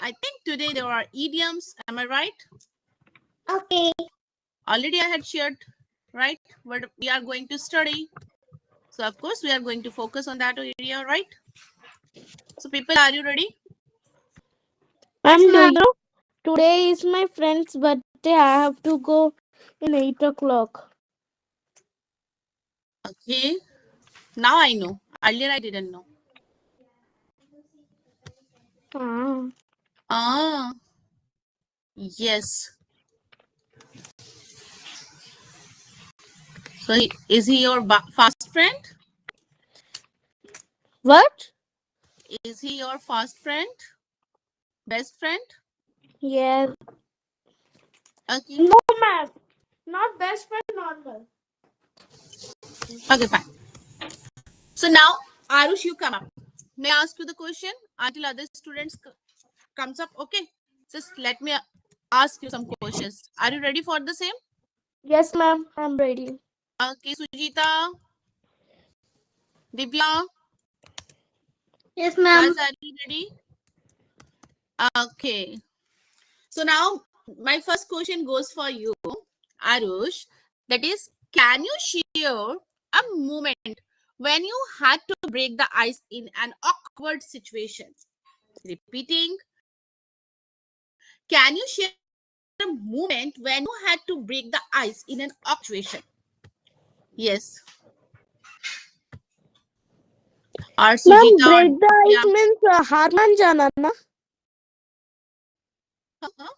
I think today there are idioms. Am I right? Okay. Already I had shared, right? What we are going to study. So of course we are going to focus on that area, right? So people, are you ready? Yes, Ma'am, do ma'am. you know today is my friend's birthday? I have to go in 8 o'clock. Okay. Now I know. Earlier I didn't know. Ah. Ah, yes. So is he your fast friend? What? Is he your fast friend? Best friend? Yes. Okay. No, ma'am. Not best friend, normal. Okay, fine. So now, Arush, you come up. May I ask you the question until other students comes up? Okay. Just let me ask you some questions. Are you ready for the same? Yes, ma'am. I'm ready. Okay, Sujita, Divya, Yes, guys, ma'am. are you ready? Okay. So now my first question goes for you, Arush. That is, can you share a moment when you had to break the ice in an awkward situation? Repeating, can you share a moment when you had to break the ice in an awkward situation? Yes. Or Ma'am, Sujita or break the ice Divya. means Harman jana na. Uh-huh.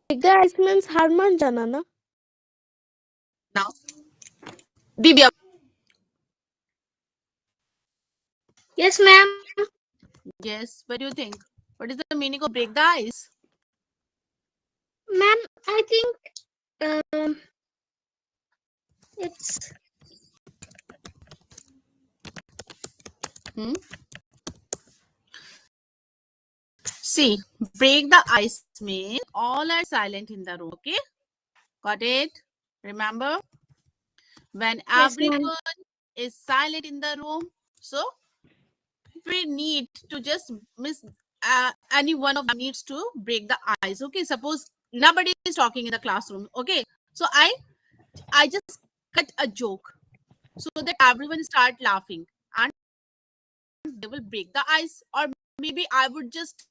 Break the ice means Harman jana na. Now, Divya. Yes, ma'am. Yes. What do you think? What is the meaning of break the ice? Ma'am, I think um it's Hmm? See, break the ice means all are silent in the room. Okay, got it? Remember, when yes, ma'am. everyone is silent in the room, so we need to just miss any one of them needs to break the ice. Okay, suppose nobody is talking in the classroom. Okay, so I just cut a joke so that everyone start laughing and they will break the ice, or maybe I would just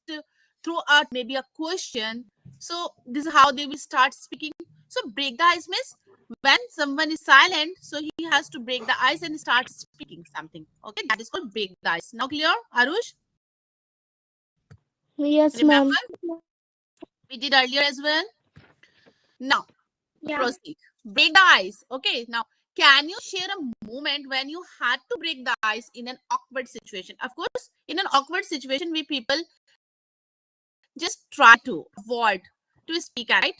throw out maybe a question, so this is how they will start speaking. So break the ice means when someone is silent, so he has to break the ice and start speaking something. Okay, that is called break the ice. Now clear, Arush? Yes, Remember, ma'am. we did earlier as well. Now Yeah. proceed, break the ice. Okay, now can you share a moment when you had to break the ice in an awkward situation? Of course, in an awkward situation we people just try to avoid to speak, right?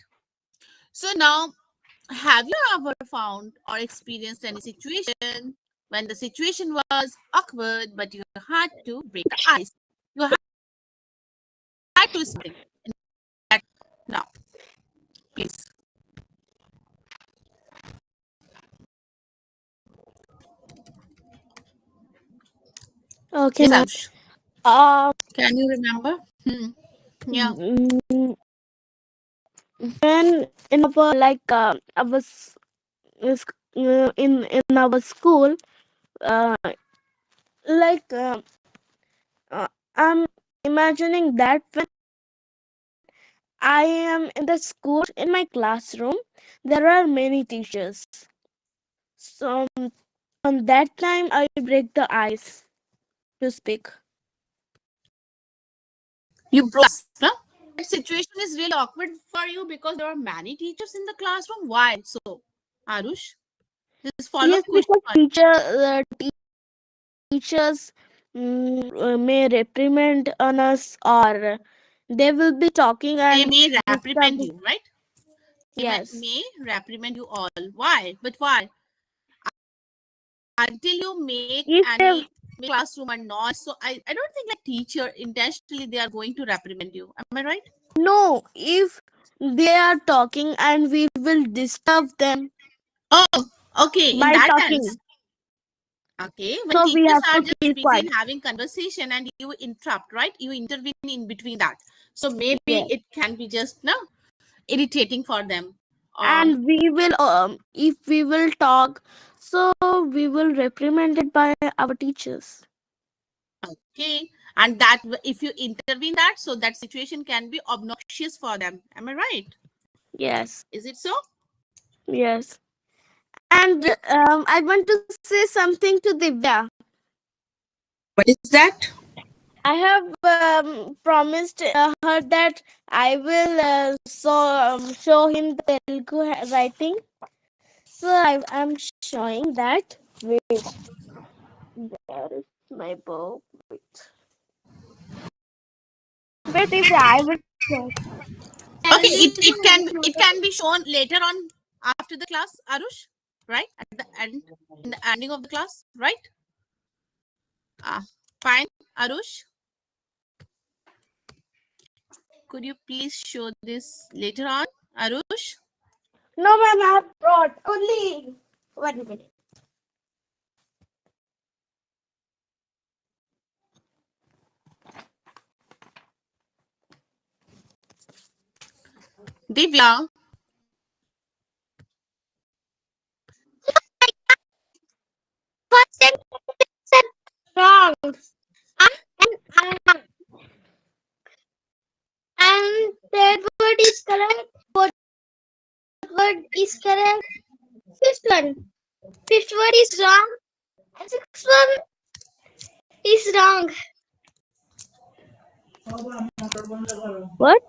So now, have you ever found or experienced any situation when the situation was awkward but you had to break the ice? You had to something in that. Now, please. Okay, Yes, ma'am. Arush. Uh, Can you remember? Yeah. mm, when in our our in our school, uh, like uh, I'm imagining that when I am in the school in my classroom, there are many teachers. So on that time, I break the ice to speak. You broke. Huh? That situation is really awkward for you because there are many teachers in the classroom. Why? So, Arush, this follow-up Yes, question. because teachers may reprimand on us, or they will be talking They and may reprimand disturbing. you, right? They Yes. may reprimand you all. Why? But why? Until you make If they any classroom a noise. So I don't think like teacher intentionally they are going to reprimand you. Am I right? no, if they are talking and we will disturb them Oh, okay. In by that sense, talking, okay. When so we teachers have are to just keep busy quiet. in having conversation and you interrupt, right? You intervene in between that. So maybe Yes. it can be just no irritating for them. And we will, if we will talk, so we will reprimanded by our teachers. Okay, and that if you intervene that, so that situation can be obnoxious for them. Am I right? Yes. Is it so? Yes. And I want to say something to Divya. What is that? I have promised her that I will show him the Telugu writing. So I'm showing that. Wait, there is my book. Wait, Divya, I will show. Okay, Telugu is a nice it language. can be shown later on after the class, Arush, right? At the end, in the ending of the class, right? Fine, Arush. Could you please show this later on, Arush? No, ma'am, I have brought only 1 minute. Divya, First sentence is wrong. And and third word is correct. Fourth word is correct. Fifth one. Fifth word is wrong. And sixth one is wrong. What?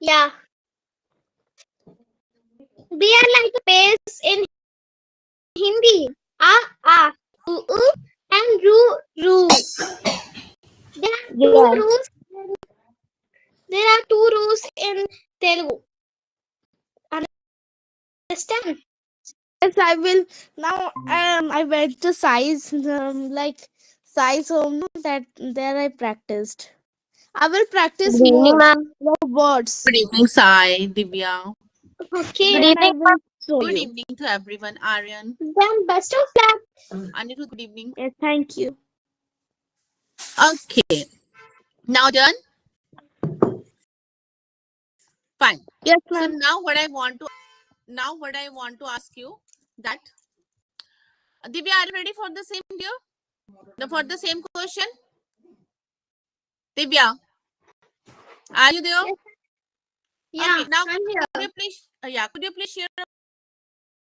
Yeah. They are like a pace in Hindi. A, u, and ru. There are two Yes. rules. There are two rules in Telugu. Understand? Yes, I will. Now, I went to size, like size home. No, that there I practiced. I will practice Good evening, more ma'am. words. good evening, Sai, Divya. Okay. Good Then I evening, will show Good you. evening to everyone, Aryan. then best of luck. Anirudh, good evening. Yes, thank you. Okay, now done. Fine. Yes, So ma'am. now what I want to ask you that Divya, are you ready for the same dear? For the same question? Divya, are you there? Yes. Okay, Yeah, now I'm here. could you please share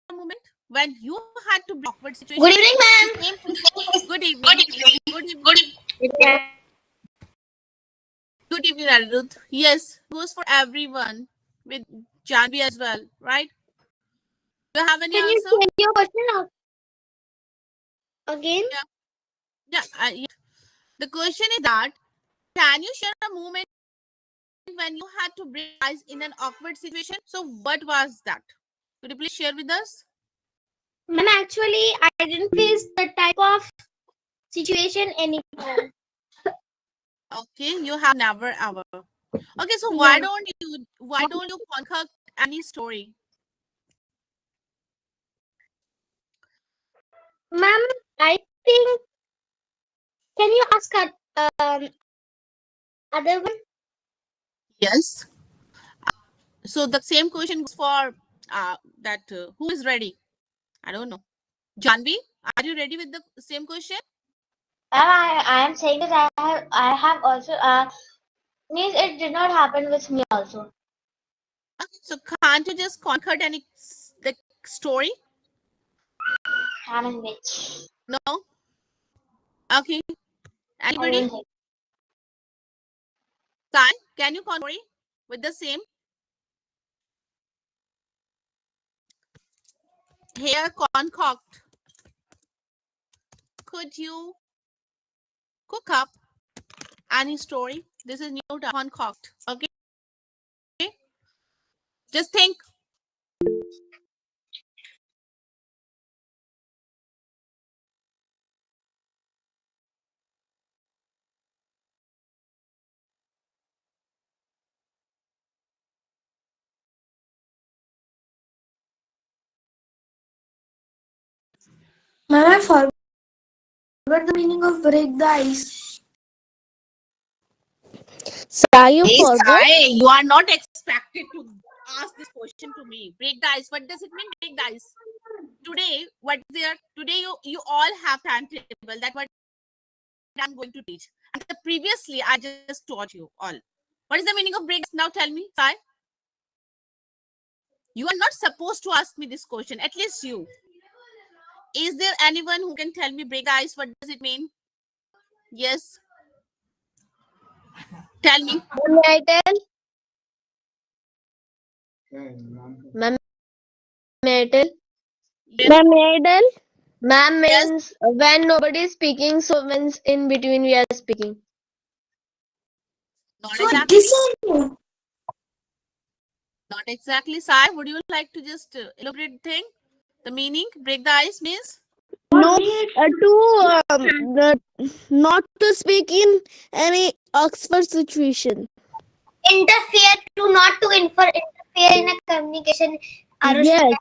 a moment when you had to break awkward Good situation? evening, The ma'am. same good evening. Good evening. Yeah. Good evening, Anirudh. Yes, goes for everyone with Janvi as well, right? Do you have any Can you answer? change your question again? Yeah, yeah. The question is that can you share a moment when you had to break ice in an awkward situation? So, what was that? Could you please share with us? Ma'am, actually, I didn't face that type of situation anymore. Okay, you have never ever. Okay, so Yeah. why don't you concoct any story? Ma'am, I think, can you ask other one? Yes. So the same question goes for that who is ready? I don't know. Janvi, are you ready with the same question? I am saying that I have also means it did not happen with me also. Okay, so can't you just concoct any the story? Haven't which No. Okay. I Anybody? don't think. Can you concoct story with the same hair concoct? Could you cook up any story? This is new term, concoct. Okay. Just think. Ma'am, I forgot the meaning of break the ice. Sai, you Hey, forgot? Sai, you are not expected to ask this question to me. Break the ice. What does it mean, break the ice? Today, what is there? Today, you all have timetable. That what I'm going to teach. And the previously, I just taught you all. What is the meaning of break the ice? Now tell me, Sai. You are not supposed to ask me this question. At least you. Is there anyone who can tell me break the ice? What does it mean? Yes. Tell me. May I tell? Ma'am, may I tell? Yes. Ma'am, Idol? Ma'am Yes. means when nobody is speaking, so means in between we are speaking. Not So exactly. this is Not exactly. Sai, would you like to just elaborate thing? The meaning break the ice means No, to the, not to speak in any Oxford situation. interfere to not to interfere in a communication. Arush, Yes.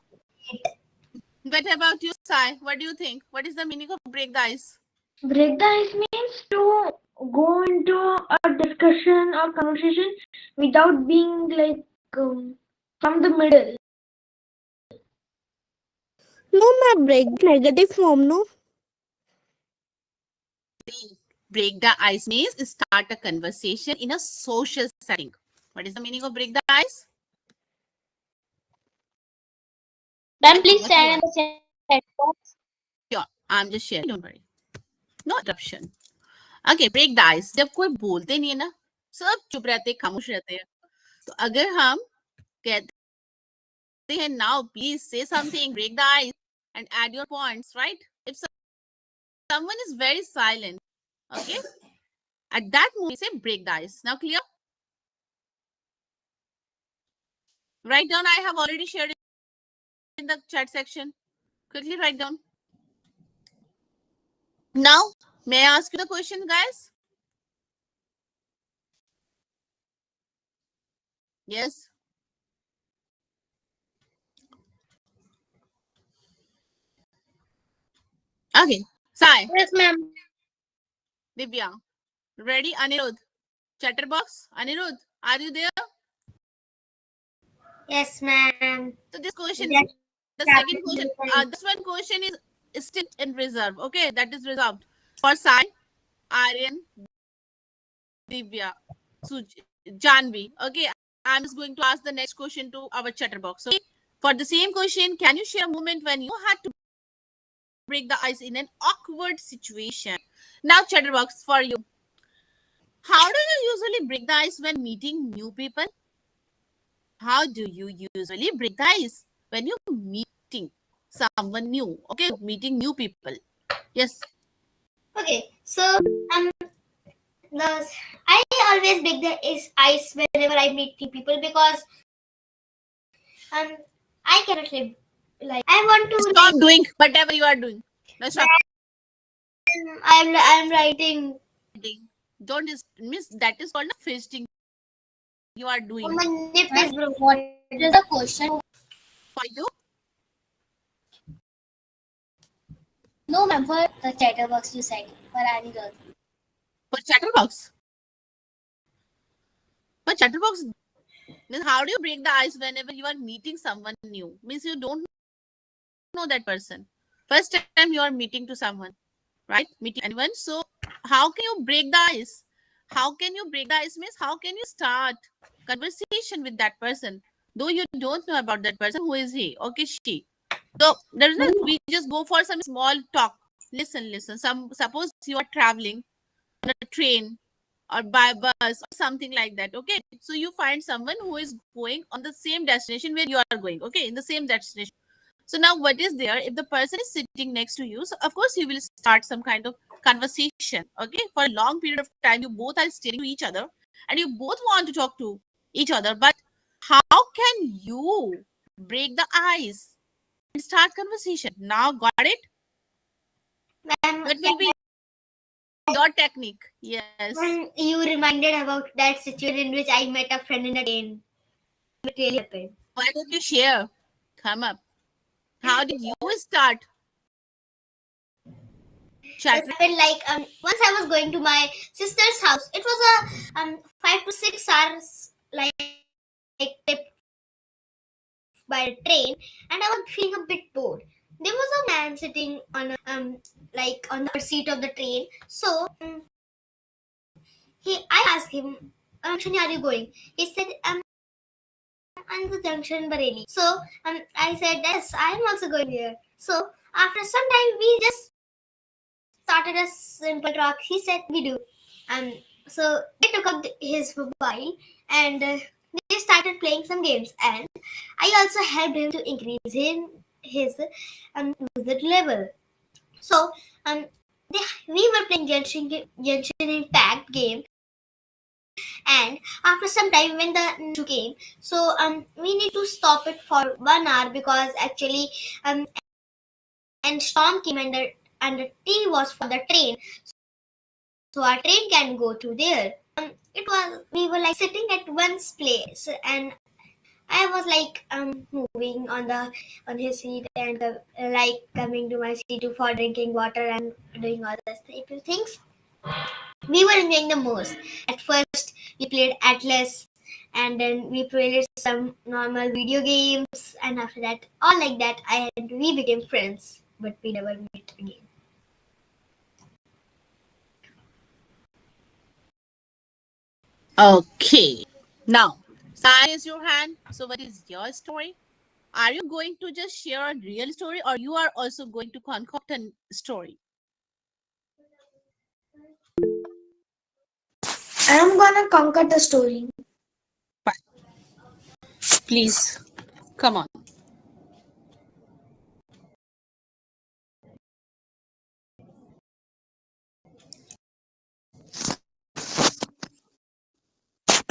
what about you, Sai? What do you think? What is the meaning of break the ice? Break the ice means to go into a discussion or conversation without being like from the middle. No, ma'am, break negative form, no? Break the ice means start a conversation in a social setting. What is the meaning of break the ice? ma'am, please What you stand are? in the chat box. Sure, I'm just sharing. Don't worry. No interruption. Okay, break the ice. जब कोई बोलते नहीं है ना, सब चुप रहते हैं, खामोश रहते हैं. तो अगर हम कहते हैं now, please say something, break the ice, and add your points, right? If someone is very silent, okay, at that moment we say break the ice. Now clear? Write down. I have already shared it in the chat section. Quickly write down. Now, may I ask you the question, guys? Yes. Okay. Sai, Yes, ma'am. Divya, ready? Anirudh, chatterbox. Anirudh, are you there? Yes, ma'am. So this question, Yes, the second question, this one question is still in reserve. Okay, that is reserved for Sai, Aryan, Divya, Suj, Janvi. Okay, I'm just going to ask the next question to our chatterbox. Okay, for the same question, can you share a moment when you had to break the ice in an awkward situation? Now, chatterbox for you. How do you usually break the ice when meeting new people? How do you usually break the ice when you're meeting someone new? Okay, meeting new people. Yes. Okay, so um, the I always break the ice whenever I meet new people because um I cannot live like I want to Stop doing whatever you are doing. No, stop. I'm writing. Don't miss that is called a fisting you are Oh, doing. my nip is broke. What is the question? For you, No, ma'am, for the chatterbox you said for any girl. for chatterbox. For chatterbox, means how do you break the ice whenever you are meeting someone new? Means you don't know that person. First time you are meeting to someone, right? Meeting anyone. So how can you break the ice? How can you break the ice means how can you start conversation with that person? Though you don't know about that person, who is he? Okay, she. So there's no we just go for some small talk. Listen. Some suppose you are traveling on a train or by bus or something like that. Okay. So you find someone who is going on the same destination where you are going. Okay, in the same destination. So now what is there? If the person is sitting next to you, so of course you will start some kind of conversation. Okay. For a long period of time, you both are staring to each other and you both want to talk to each other. But how can you break the ice and start conversation? Now got it? Ma'am, What will be your technique? Yes. when you reminded about that situation in which I met a friend in a train. It really happened. Why don't you share? Come up. How did you start? Chattering. happened like once I was going to my sister's house. It was a 5 to 6 hours like trip by train, and I was feeling a bit bored. There was a man sitting on a like on the upper seat of the train. So I asked him, junction are you going? He said, I'm the junction Bareilly. So I said, yes, I'm also going here. So after some time, we just started a simple talk. He said, we do. So I took up his mobile and they started playing some games. And I also helped him to increase his visit level. So um, we were playing Genshin Impact game, and after some time when the came, so we need to stop it for 1 hour because actually and storm came and the tea was for the train, so our train can go to there. It was we were like sitting at one place, and I was like moving on his seat and like coming to my seat for drinking water and doing all those type of things. We were enjoying the most. At first, we played Atlas, and then we played some normal video games, and after that, all like that, we became friends, but we never met again. Okay. Now, Sai is your hand. So, what is your story? Are you going to just share a real story, or you are also going to concoct a story? I'm gonna conquer the story. Please, come on.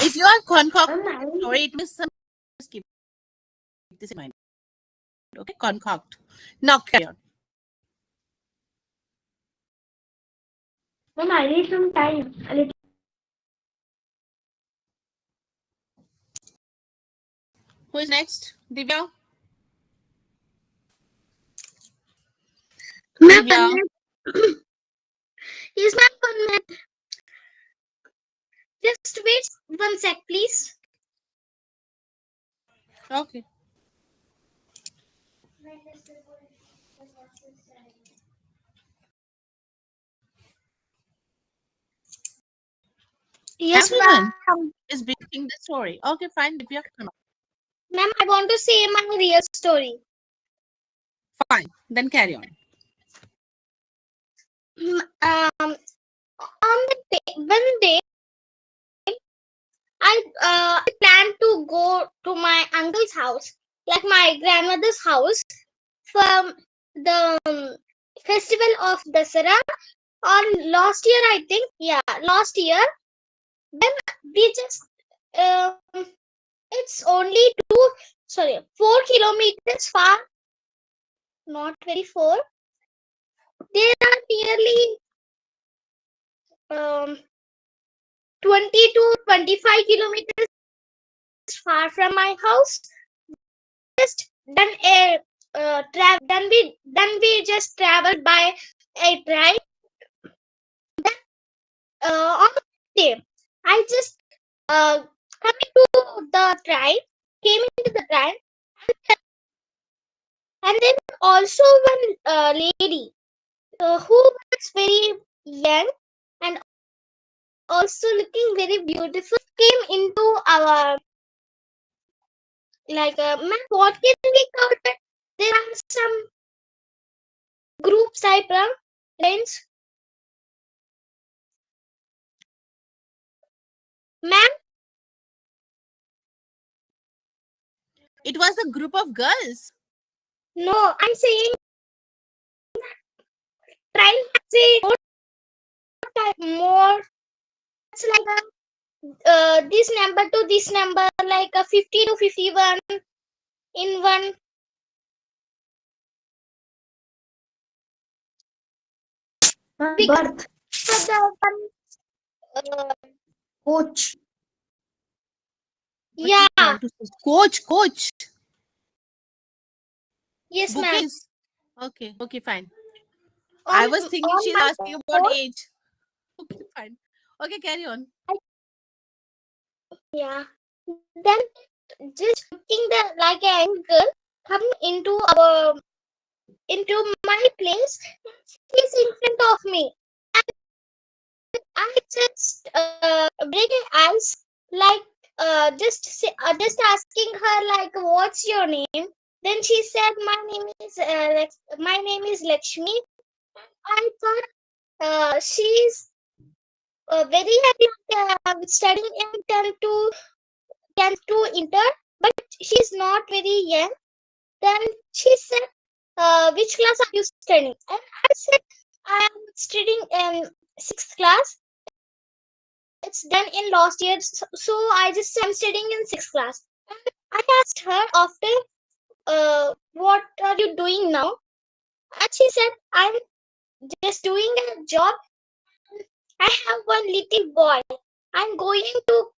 If you are concocting Ma'am, a story, it means some just keep this in mind. Okay, concoct. Now, carry on. I need some time. A little. Who is next? Divya. Ma'am, Divya. yes, ma'am, 1 minute. Just wait 1 sec, please. Okay. Yes, Everyone ma'am. is breaking the story. Okay, fine. Divya, come on. Ma'am, I want to say my real story. Fine. Then carry on. On the day, one day, I planned to go to my uncle's house, like my grandmother's house, for the festival of Dasara. On last year, I think, yeah, last year. Then we just it's only 4 kilometers far, not very far. There are nearly um 20 to 25 kilometers far from my house. Just done a then we just traveled by a train. On the day, I just coming to the train, came into the train, and then also one lady who was very young and also looking very beautiful came into our like ma'am, what can we cover? There are some groups type of lanes. Ma'am, It was a group of girls. no, I'm saying trying to say more. It's like this number to this number, like a 50 to 51 in one. Because Birth. of the one, Coach. What you yeah, want to say? Coach. yes, ma'am. Bookings. Okay, fine. I was thinking on she's my asking about phone. age. Okay, fine. Okay, carry on. Yeah. Then just looking the like a young girl come into our into my place. She's in front of me. I just break her eyes like just asking her like what's your name. Then she said my name is Lakshmi. I thought she's very happy studying in 10 to inter, but she's not very young. Then she said, which class are you studying? And I said, I'm studying in sixth class. It's done in last year, so I just said I'm studying in sixth class. And I asked her after, what are you doing now? And she said, I'm just doing a job. I have one little boy. I'm going to,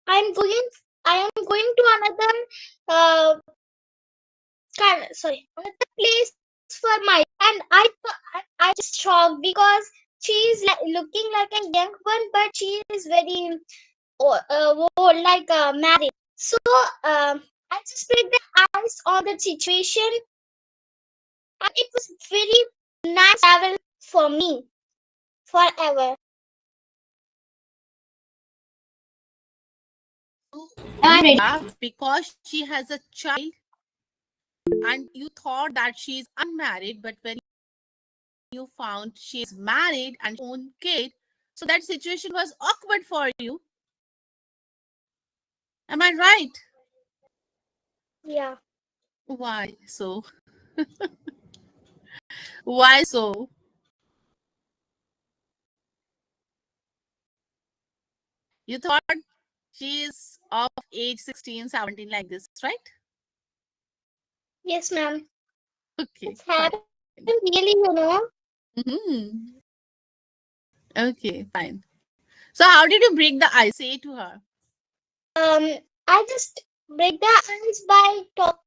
I'm going, I am going to another, another place for my. And I just shocked because she is looking like a young one, but she is very old, like married. So I just put the eyes on the situation, and it was very nice travel for me forever. So I'm you ready. laughed because she has a child and you thought that she is unmarried, but when you found she is married and own kid, so that situation was awkward for you. Am I right? Yeah. Why so? Why so? You thought she is of age 16, 17, like this, right? Yes, ma'am. Okay, It's fine. happened really. Hmm. Okay, fine. So how did you break the ice? Say to her. I just break the ice by talking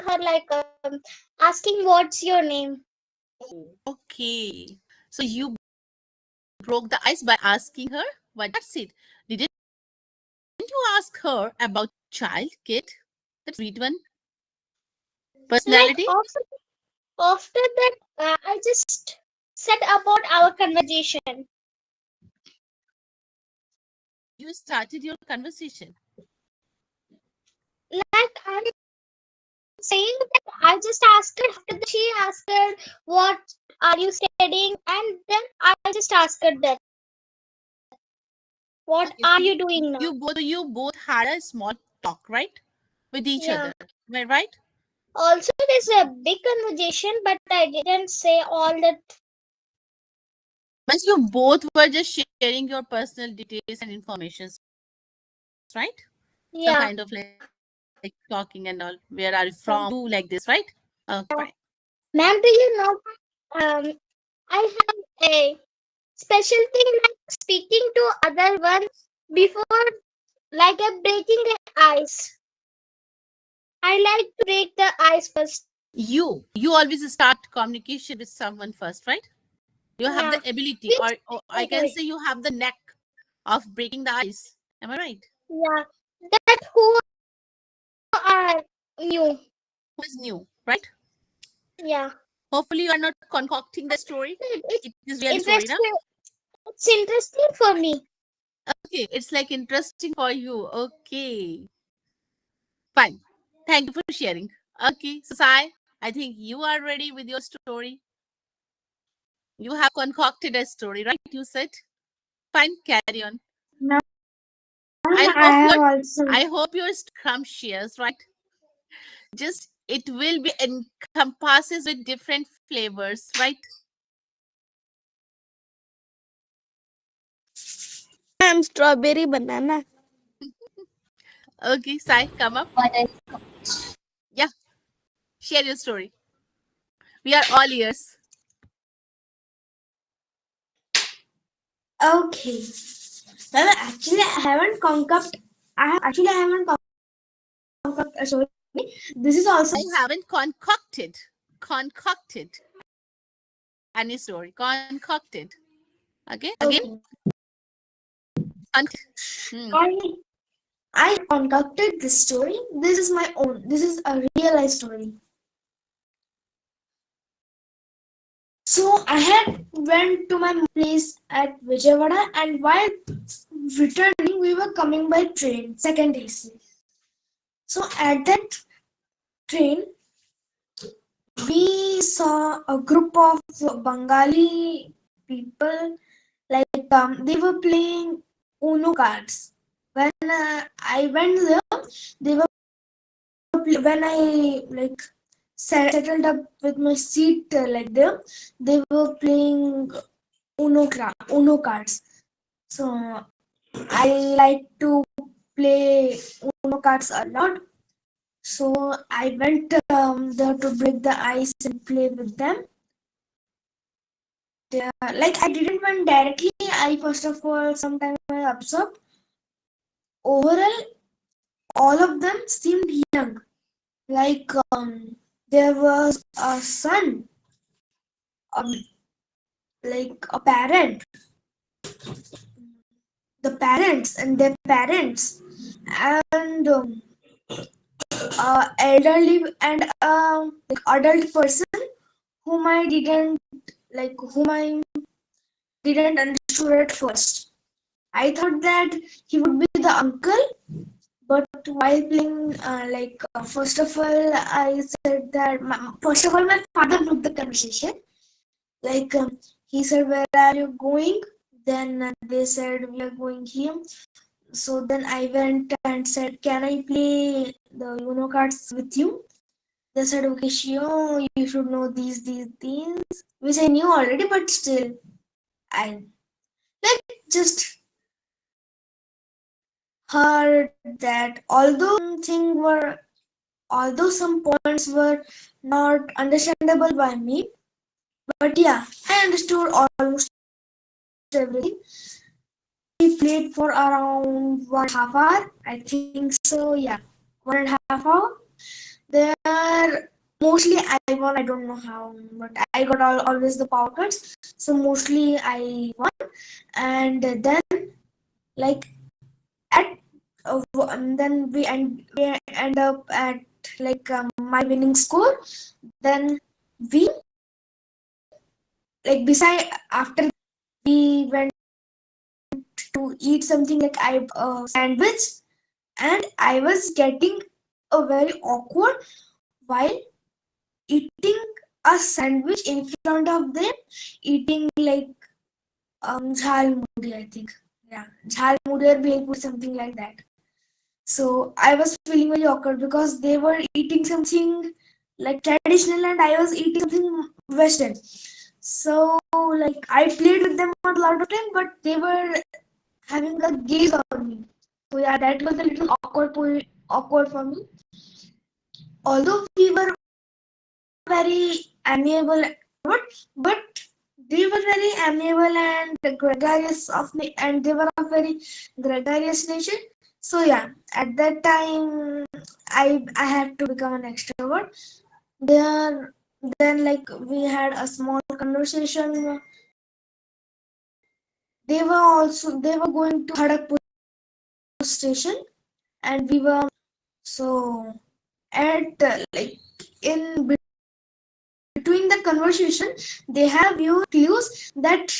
her like asking what's your name. Oh, okay. So you broke the ice by asking her what that's it. Didn't you ask her about child, kid? That sweet one. Like Personality? after that, I just said about our conversation. You started your conversation. Like I'm saying that I just asked her after that she asked her what are you studying, and then I just asked her that what Okay, so are you doing now? you both had a small talk, right? With each Yeah. other. Am I right? Also, there's a big conversation, but I didn't say all that. But you both were just sharing your personal details and information, right? Some Yeah. kind of like talking and all. Where are you from? Yeah. You like this, right? Okay, fine. Ma'am, do you know um I have a special thing like speaking to other one before like a breaking the ice. I like to break the ice first. You always start communication with someone first, right? You have the Yeah. ability, Which or I I do can it. say you have the neck of breaking the ice. Am I right? Yeah. That who are new. Who is new, right? Yeah. Hopefully, you are not concocting the story. It's It is real story, na? interesting. It's interesting for me. Okay, it's like interesting for you. Okay, fine. Thank you for sharing. Okay, so Sai, I think you are ready with your story. You have concocted a story, right? You said. Fine, carry on. Now I I hope your have also. I hope your scrumptious, right? Just it will be encompasses with different flavors, right? I'm strawberry banana. Okay, Sai, come up. What I Yeah, share your story. We are all ears. Okay. Well, actually, I haven't conquered. I haven't conquered a story. This is also You haven't concocted. concocted any story. Concocted. Okay. Again. Okay. Hmm. I I concocted this story. This is my own. This is a real life story. So I had went to my place at Vijayawada, and while returning, we were coming by train, second AC. So at that train, we saw a group of Bengali people. Like they were playing Uno cards. When I went there, they were when I like settled up with my seat like them, they were playing Uno cards. So I like to play Uno cards a lot. So I went there to break the ice and play with them. Like I didn't went directly. I first of all sometimes I observed. Overall, all of them seemed young. Like there was a son, um, like a parent, the parents and their parents, and elderly and like adult person whom I didn't understood at first. I thought that he would be the uncle, but while playing, first of all, I said that first of all, my father took the conversation. Like he said, "Where are you going?" Then they said, "We are going here." So then I went and said, "Can I play the Uno cards with you?" They said, "Okay, sure. You should know these things," which I knew already, but still, I like just heard that although some points were not understandable by me, but yeah, I understood almost everything. We played for around 1.5 hour, I think so. Yeah, 1.5 hour. There mostly I won. I don't know how, but I got always the power cards. So mostly I won, and then like at and then we end up at like my winning score. Then we like beside after we went to eat something, like I sandwich, and I was getting a very awkward while eating a sandwich in front of them, eating like jhal mudi, I think. Yeah, jhal mudi or bhel puri, something like that. So I was feeling very awkward because they were eating something like traditional and I was eating something Western. So like I played with them a lot of time, but they were having a gaze on me. So yeah, that was a little awkward for me. Although we were very amiable, but they were very amiable and gregarious of me, and they were of very gregarious nature. So yeah, at that time, I had to become an extrovert. There, then like we had a small conversation. They were going to Kharagpur station, and we were so at like in between the conversation, they have few clues that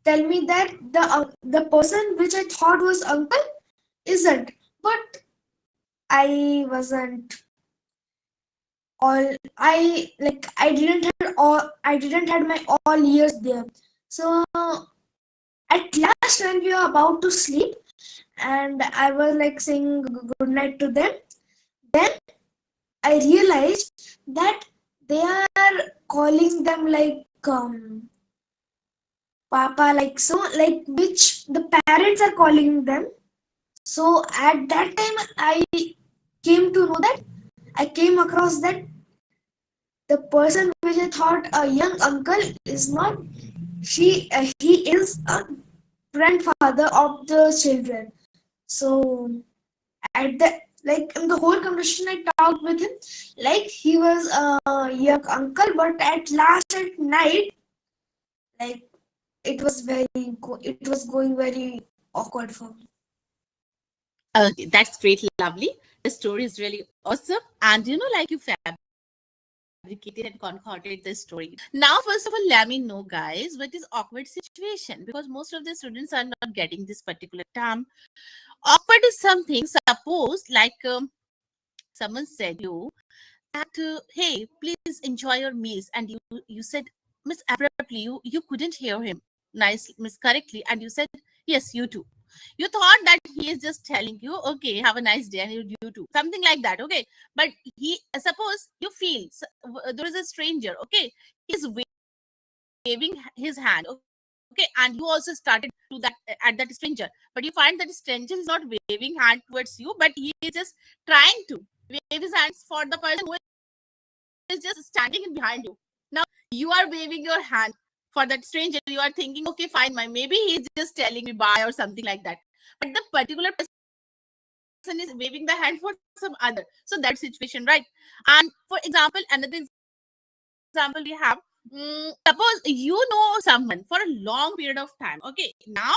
tell me that the person which I thought was uncle isn't. But I wasn't all I didn't had my all ears there. So at last when we were about to sleep and I was like saying good night to them, then I realized that they are calling them like papa, like so, like which the parents are calling them. So at that time I came to know that I came across that the person which I thought a young uncle is not, he is a grandfather of the children. So at the Like in the whole conversation, I talked with him like he was a young uncle, but at last at night, like it was going very awkward for me. Okay, that's great, lovely. The story is really awesome. And like you fabricated and concocted the story. Now, first of all, let me know, guys, what is awkward situation? Because most of the students are not getting this particular term. Awkward is something, suppose, like someone said you that, hey, please enjoy your meals, and you said, miss, abruptly, you couldn't hear him nice, miss, correctly, and you said, yes, you too. You thought that he is just telling you, okay, have a nice day, and you too, something like that, okay. But he, suppose you feel there is a stranger, okay, he's waving his hand, okay, and you also started to that at that stranger, but you find that stranger is not waving hand towards you, but he is just trying to wave his hands for the person who is just standing in behind you. Now you are waving your hand for that stranger. You are thinking, okay, fine, maybe he's just telling me bye or something like that. But the particular person is waving the hand for some other. So that's situation, right? And for example, another example we have. Suppose you know someone for a long period of time. Okay, now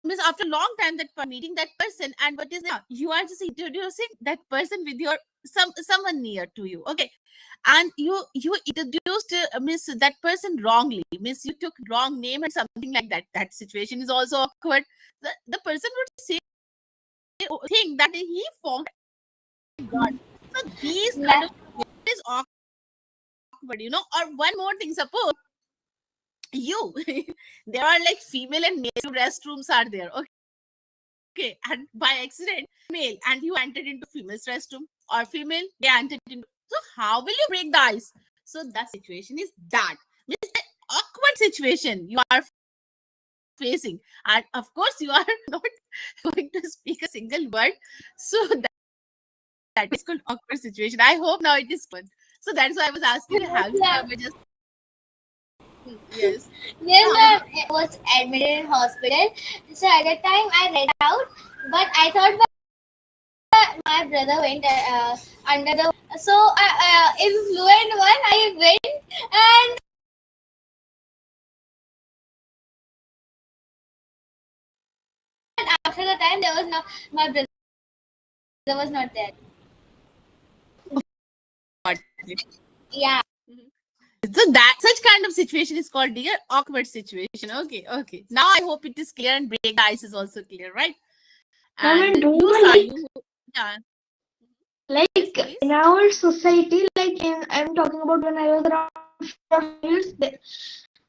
means after a long time that meeting that person, and what is now, you are just introducing that person with your someone near to you, okay. And you introduced miss that person wrongly, miss, you took wrong name and something like that. That situation is also awkward. The person would say, think that he forgot. Oh my god. So these kind of Yeah. is awkward, or one more thing, suppose you there are like female and male restrooms are there, okay, and by accident you are a male and you entered into female's restroom, or female they entered into, so how will you break the ice? So that situation is that, means the awkward situation you are facing, and of course you are not going to speak a single word. So that is called awkward situation. I hope now it is clear. So that's why I was asking you, have you ever just Yes, ma'am. yes, now Yes, ma'am. I was admitted in hospital. So at that time I read out, but I thought my brother went under the. So in fluent one, I went, and after the time there was no, my brother was not there. got it. Yeah. So that such kind of situation is called dear awkward situation. Okay, okay. Now I hope it is clear and break the ice is also clear, right? Ma'am, And and do you you know, saw like you, yeah. Yes, like in please. our society, like in I'm talking about when I was around 4 or 5 years.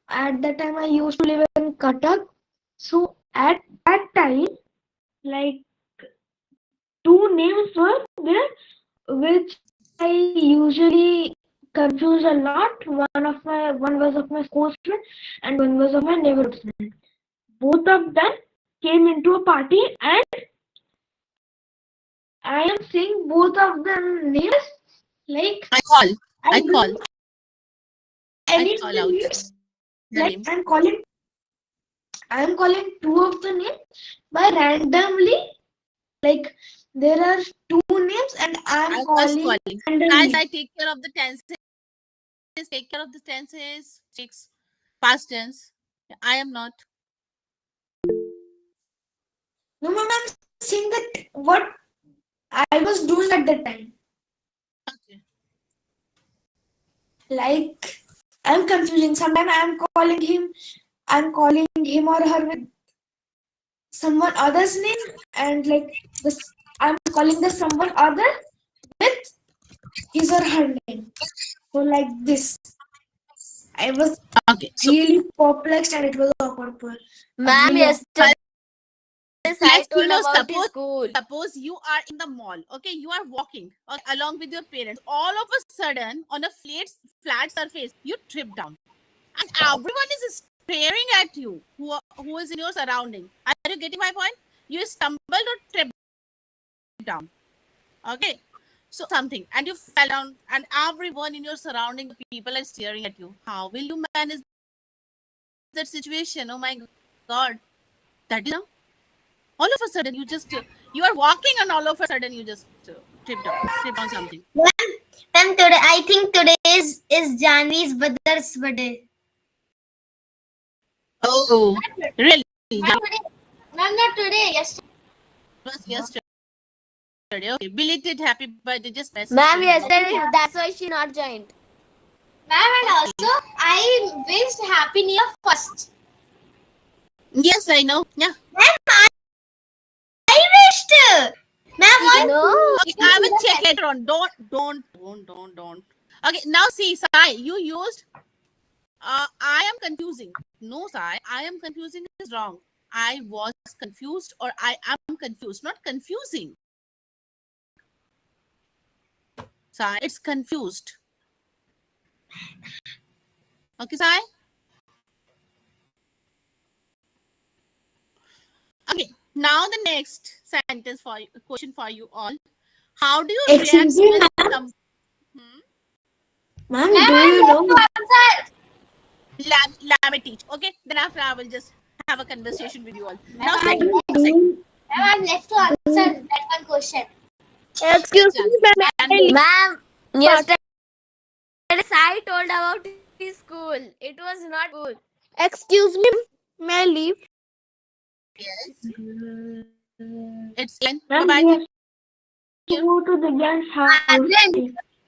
At that time, I used to live in Cuttack. So at that time, like two names were there, which I usually confuse a lot. One was of my school friend, and one was of my neighborhood friend. Both of them came into a party, and I am saying both of them names. Like I call. I I don't call. know any I of call the out names. the Like name. I'm calling two of the names by randomly. Like there are two names, and I'm I was calling calling. Guys, randomly. I take care of the tenses. Take care of the tenses. Chicks. Past tense. I am not. No, ma'am, I'm saying that what I was doing at that time. Okay. Like I'm confusing. Sometimes I'm calling him or her with someone other's name, and like this, I'm calling the someone other with his or her name. So like this, I was Okay. So really perplexed, and it was awkward. Ma'am, Really awkward. yesterday I let's, told about his suppose school. you are in the mall, okay, you are walking, okay, along with your parents, all of a sudden on a flat surface you trip down, and everyone is staring at you, who is in your surrounding. Are you getting my point? You stumbled or tripped down, okay, so something, and you fell down, and everyone in your surrounding, the people are staring at you. How will you manage that situation? Oh my god, that is awkward. So now, All of a sudden, you are walking, and all of a sudden you just tripped on something. Ma'am, today I think today is Janvi's brother's birthday. Oh, really? Ma'am, today, ma'am, not today. Yesterday. It was yesterday. Okay, belated happy birthday. Just message to Ma'am, him. Okay. yesterday, that's why she not joined. Ma'am, and also I wished Happy New Year first. Yes, I know. Yeah. Ma'am, I wished. Ma'am, what? No. Okay, I will check later on. Don't. Okay, now see, Sai, you used I am confusing. No, Sai, I am confusing is wrong. I was confused or I am confused, not confusing. Sai, it's confused. Okay, Sai? Okay, now the next sentence for you, question for you all. How do you react Excuse me, when ma'am. some Ma'am, do you know? let me teach? Okay, then after I will just have a conversation with you all. Now, Ma'am, second. Do I'm left to answer that one question. Excuse me, Yes, may Jan. I leave Ma'am, first? yesterday Sai told about his school. It was not good. Excuse me, may I leave? Yes. It's fine. Bye ma'am, bye. we Take have to care. go to Divya's house.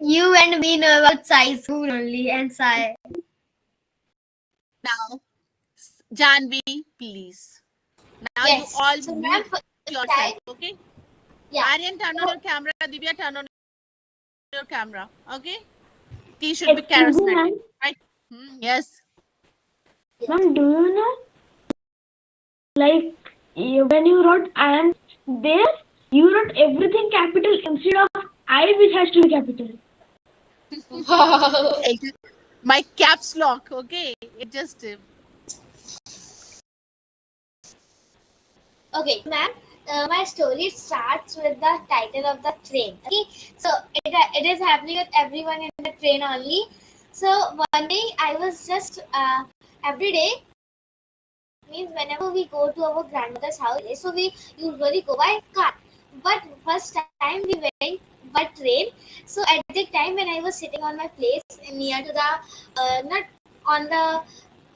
You and me know about Sai school only and Sai. Now, Janvi, please. Now you Yes. all So, mute ma'am, for yourself, Sai, okay? yeah. Aryan, turn on your camera. Divya, turn on your camera, okay? Tea should be Excuse me, charismatic, ma'am. right? Yes. Ma'am, do you know? Like when you wrote "I am" there, you wrote everything capital instead of "I," which has to be capital. Wow. My caps lock, okay? It just Okay, ma'am. My story starts with the title of the train. Okay, so it is happening with everyone in the train only. So one day I was just every day means whenever we go to our grandmother's house, so we usually go by car. But first time we went by train. So at the time when I was sitting on my place near to the not on the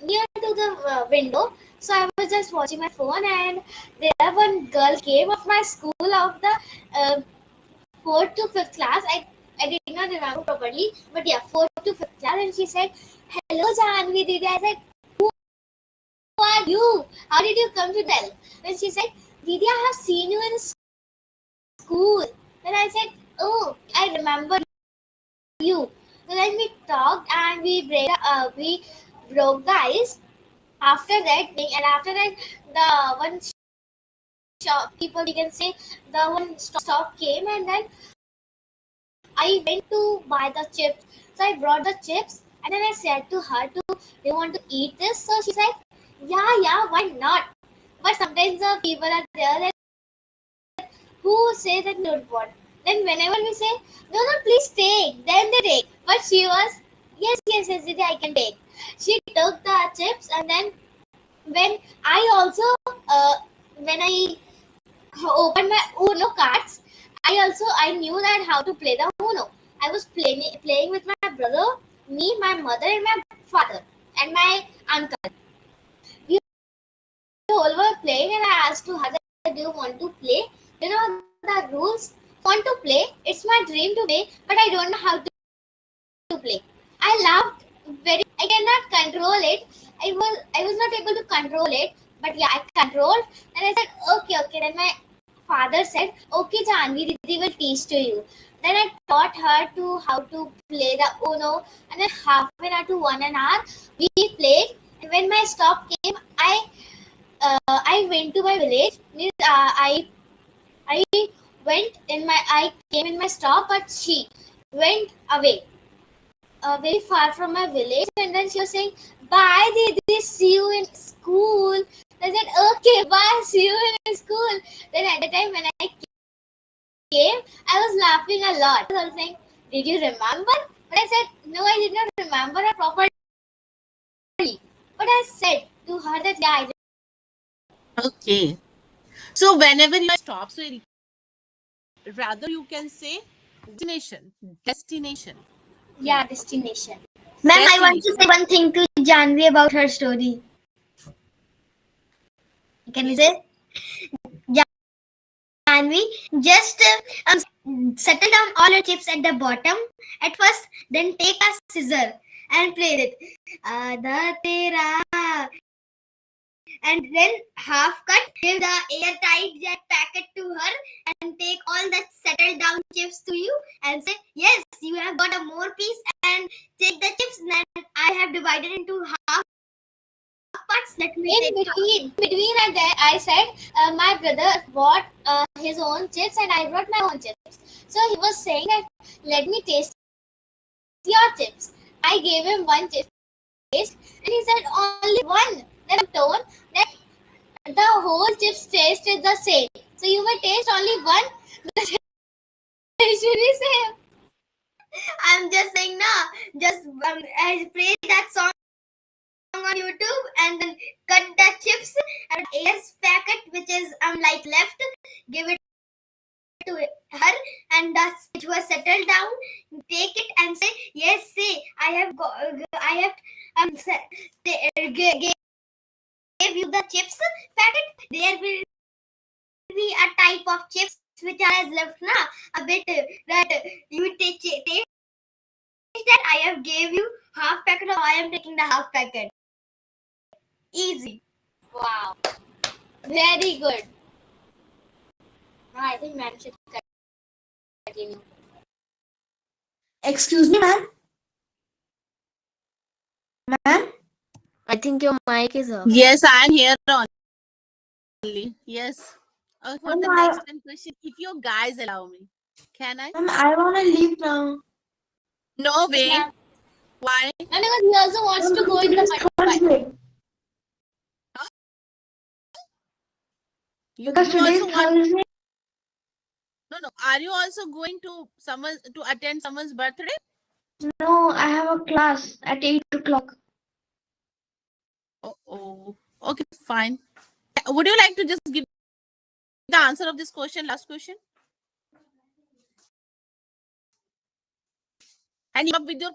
near to the window, so I was just watching my phone, and there one girl came of my school of the uh, fourth to fifth class. I did not remember properly, but yeah, fourth to fifth class, and she said, "Hello, Janvi Didi." I said, "Who are you? How did you come to tell?" Then she said, "Didi, I have seen you in school." Then I said, "Oh, I remember you." So then we talked and we broke the ice. After that, and after that, the one shopkeeper, we can say, the one stop came, and then I went to buy the chips. So I brought the chips, and then I said to her, "Do you want to eat this?" So she said, "Yeah, why not?" But sometimes the people are there that who say that no what. Then whenever we say, "No, please take," then they take. But she was, yes, Didi, I can take. She took the chips, and then when I also when I opened my Uno cards, I knew that how to play the Uno. I was playing with my brother, me, my mother, and my father, and my uncle. We all were playing, and I asked to her, "Do you want to play? You know the rules. Want to play? It's my dream to play, but I don't know how to play." I laughed very. I cannot control it. I was not able to control it, but yeah, I controlled. And I said, "Okay." Then my father said, "Okay, Janvi, Didi will teach to you." Then I taught her to how to play the Uno, and then half an hour to 1 hour we played. And when my stop came, I went to my village. I I came in my stop, but she went away, very far from my village. And then she was saying, "Bye, Didi, see you in school." I said, "Okay, bye, see you in school." Then at the time when I came, I was laughing a lot. I was saying, "Did you remember?" But I said, "No, I did not remember her properly." But I said to her that, "Yeah, I okay. So whenever you stop, so rather you can say destination. Yeah, destination. Ma'am, I want to Destination. say one thing to Janvi about her story. Can we Yes. say? Janvi, just settle down all your chips at the bottom at first, then take a scissor and play it. Aadha tera. And then half cut, give the airtight jet packet to her and take all that settled down chips to you and say, yes, you have got a more piece, and take the chips that I have divided into half parts. Let me In between and there, I said my brother brought his own chips and I brought my own chips. So he was saying that let me taste your chips. I gave him one chip taste and he said only one. Then I told that the whole chips taste is the same. So you may taste only one. Should we say? I'm just saying, no, just I play that song on YouTube and then cut the chips and airs packet which is like left, give it to her, and thus it was settled down. Take it and say, yes, see, I have gave you the chips packet. There will be a type of chips which are left now, a bit that you taste that I have gave you half packet, or I am taking the half packet. Easy. Wow. Very good. Now I think ma'am should continue. Excuse me, ma'am. Ma'am? I think your mic is off. Yes, I am here only. Yes. For the Ma'am, next 10 question, if you guys allow me, can I? I want to leave now. No Yes, way. ma'am. Why? Ma'am, because he also wants to go in the Today's party. Thursday. You Because today's also want? Thursday. No. Are you also going to attend someone's birthday? No, I have a class at 8 o'clock. Oh. Okay, fine. Would you like to just give the answer of this question, last question? And you up with your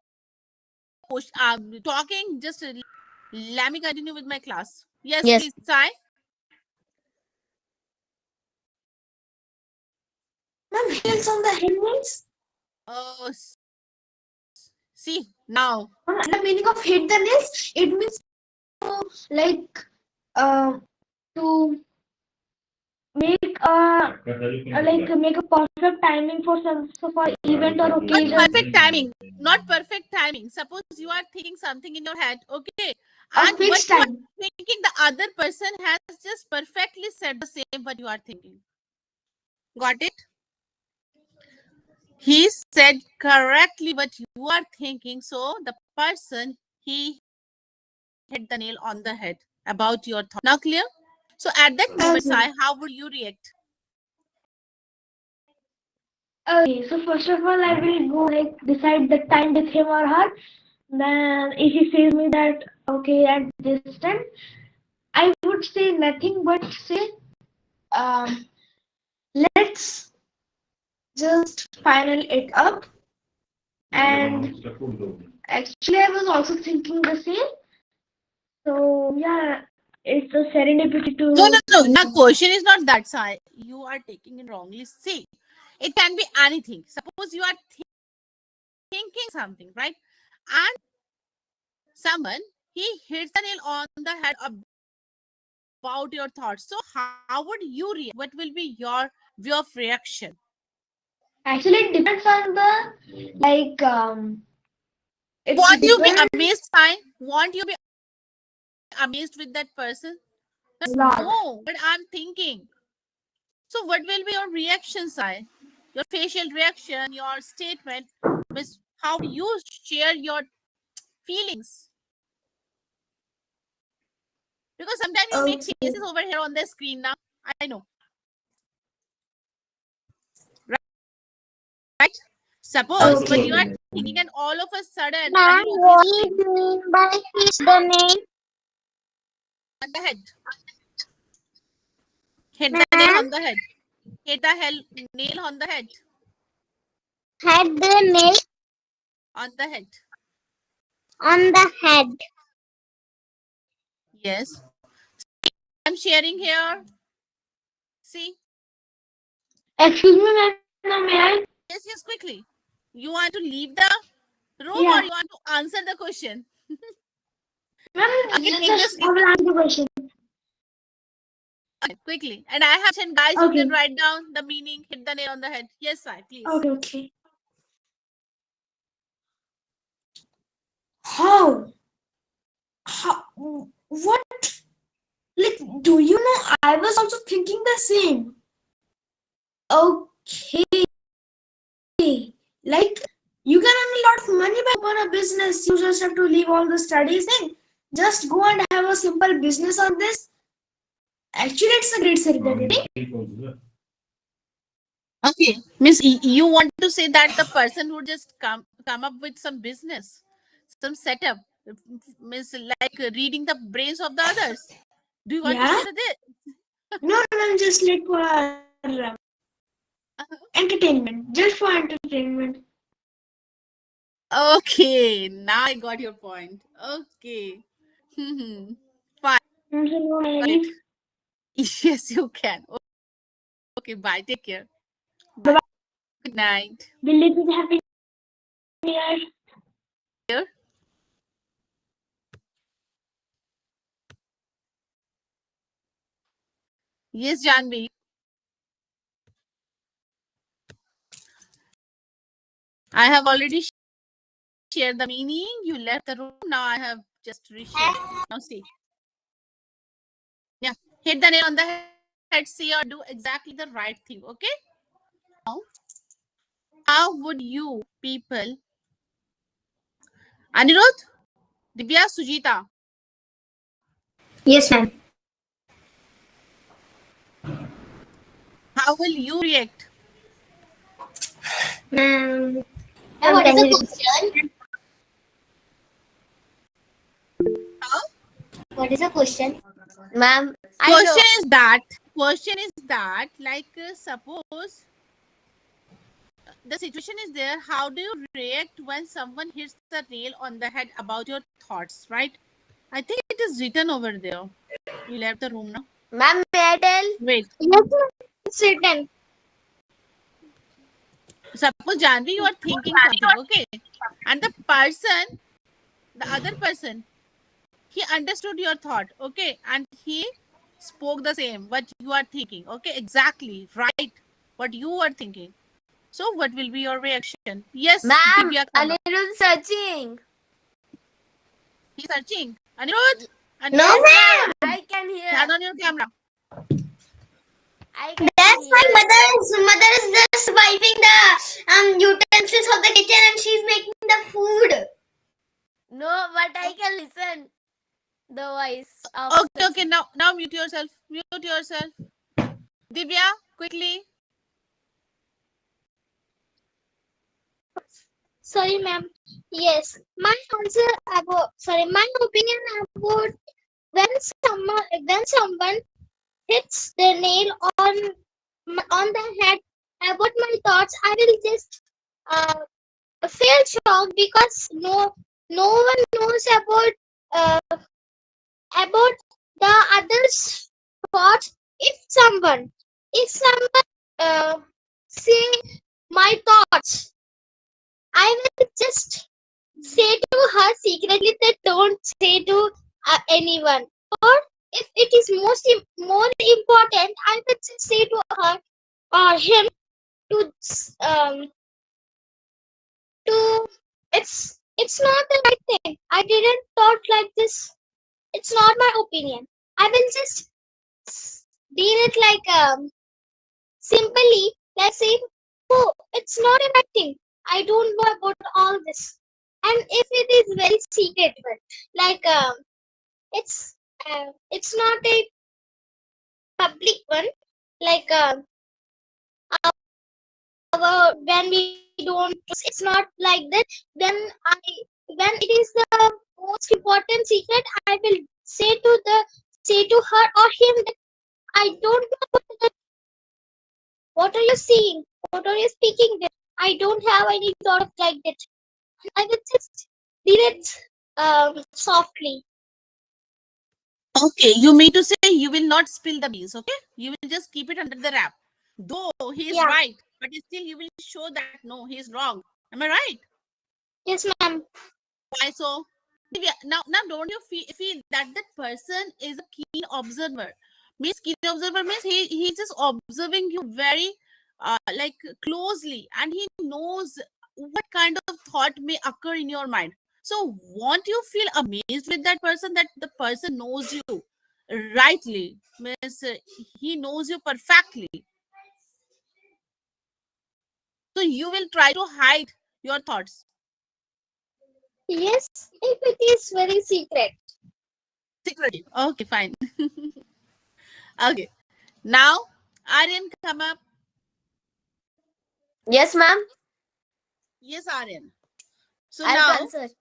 talking, just let me continue with my class. Yes, Yes. please, Sai. Ma'am, heels on the head means? Oh, see, now. The meaning of hit the nails, it means to like to make make a perfect timing for some for event or Not occasion. perfect timing. Not perfect timing. Suppose you are thinking something in your head, okay? A And what fixed you are time. thinking, the other person has just perfectly said the same what you are thinking. Got it? He said correctly what you are thinking. So the person, he hit the nail on the head about your thought. Now clear? So at that moment, Okay. Sai, how would you react? Okay, so first of all, I will go like decide the time with him or her. Then if he says me that okay at this time, I would say nothing but say um let's just final it up. And actually, I was also thinking the same. So yeah, it's a serendipity to. No. Now question is not that, Sai. You are taking it wrongly. See, it can be anything. Suppose you are thinking something, right? And someone, he hits the nail on the head about your thoughts. So how would you react? What will be your view of reaction? Actually, it depends on the like it Won't you be depends amazed, Sai? Won't you be amazed with that person? a lot. No, but I'm thinking. So what will be your reaction, Sai? Your facial reaction, your statement, Miss, how you share your feelings? Because sometimes you make Okay. faces over here on the screen now. I know, right? Suppose, but you Okay. are thinking, and all of a sudden, when Ma'am, you what see do you mean by hit the nail? on the head, hit the nail on the head. Hit the nail on the head. Had the nail On the head. on the head. Yes. I'm sharing here. See? Excuse me, ma'am. May I? Yes, yes, quickly. You want to leave the room or Yeah. you want to answer the question? Ma'am, Okay, take the I seat will answer the question. quickly. And I have mentioned, guys, you can Okay. write down the meaning, hit the nail on the head. Yes, sir, please. Okay, okay. How? How? What? Like, do you know? I was also thinking the same. Okay. Like, you can earn a lot of money by open a business. You just have to leave all the studies thing. Just go and have a simple business on this. Actually, it's a great secretary. Okay, Miss, you want to say that the person would just come up with some business, some setup, Miss, like reading the brains of the others. Do you want to Yeah? say that? No, no, just like for entertainment. Just for entertainment. Okay, now I got your point. Okay. Fine. Got it. Yes, you can. Okay, bye. Take care. Bye. Good night. Belated happy new year. Here. Yes, Janvi. I have already shared the meaning. You left the room. Now I have just reshared. Now see. Yeah. Hit the nail on the head. See or do exactly the right thing. Okay. Now, how would you people, Anirudh, Divya, Sujita, Yes, ma'am. how will you react? Ma'am, what is the question? Huh? What is the question? Ma'am, I Question know. is that. Question is that. Like, suppose the situation is there, how do you react when someone hits the nail on the head about your thoughts, right? I think it is written over there. You left the room now. Ma'am, may I tell? Wait. Yes, it's written. Suppose Janvi, you are thinking something, okay? And the other person, he understood your thought, okay? And he spoke the same, what you are thinking, okay? Exactly, right? What you are thinking. So, what will be your reaction? Yes, Ma'am, Divya, come up. Anirudh searching. He's searching. Anirudh, No, Anirudh, ma'am. I can turn hear. on your camera. I can That's my hear. mother is just wiping the utensils of the kitchen and she's making the food. No, but I can listen the voice of Okay, okay. searching. Now mute yourself. Mute yourself. Divya, quickly. Sorry, ma'am. Yes, my answer about my opinion about when someone hits the nail on the head about my thoughts, I will just uh, feel shocked because no one knows about the others' thoughts. If someone uh, say my thoughts, I will just say to her secretly that don't say to anyone. Or if it is more important, I will just say to her or him to to it's not the right thing. I didn't thought like this. It's not my opinion. I will just deal it like simply like saying, oh, it's not a right thing. I don't know about all this. And if it is very secret one, like it's not a public one, like when we don't, it's not like that. When I when it is the most important secret, I will say to her or him that I don't know about that What are you seeing? What are you speaking there? I don't have any thought of like that. I will just read it softly. Okay, you mean to say you will not spill the beans, okay? You will just keep it under the wrap. Though he is Yeah. right, but still you will show that no, he is wrong. Am I right? Yes, ma'am. Why so? Divya, now don't you feel that that person is a keen observer? Means keen observer means he's just observing you very like closely, and he knows what kind of thought may occur in your mind. So won't you feel amazed with that person, that the person knows you rightly? Means he knows you perfectly. So you will try to hide your thoughts. Yes, if it is very secret. Secretly. Okay, fine. Okay. Now, Aryan, come up. Yes, ma'am. Yes, Aryan. So I have to now, answer.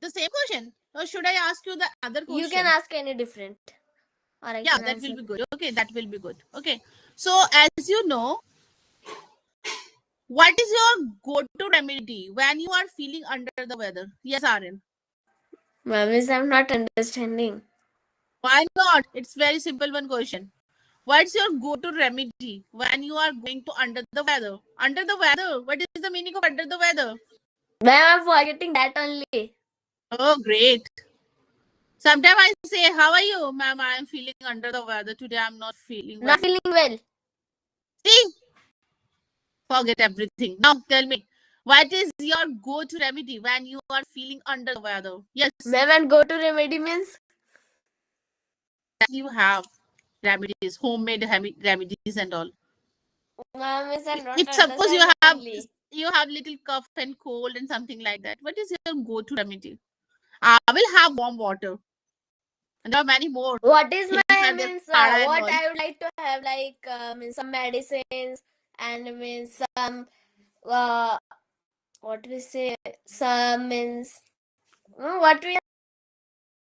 the same question. Or should I ask you the other You can question? ask any different, or I Yeah, can that will answer. be good. Okay, that will be good. Okay. So, as you know, what is your go-to remedy when you are feeling under the weather? Yes, Aryan. Ma'am, is I'm not understanding. Why not? It's very simple one question. What's your go-to remedy when you are going to under the weather? Under the weather. What is the meaning of under the weather? Ma'am, I'm forgetting that only. Oh, great. Sometimes I say, how are you, ma'am? I am feeling under the weather. Today I'm not feeling Not well. feeling well. See, forget everything. Now tell me, what is your go-to remedy when you are feeling under the weather? Yes, Ma'am, and go to remedy means? you have remedies, homemade remedies and all. Ma'am, is I'm not If suppose understand only. you have little cough and cold and something like that, what is your go-to remedy? I will have warm water. And there are many more. What is Here my are there means? kada and What all. I would like to have like means some medicines and means some uh what we say some means what we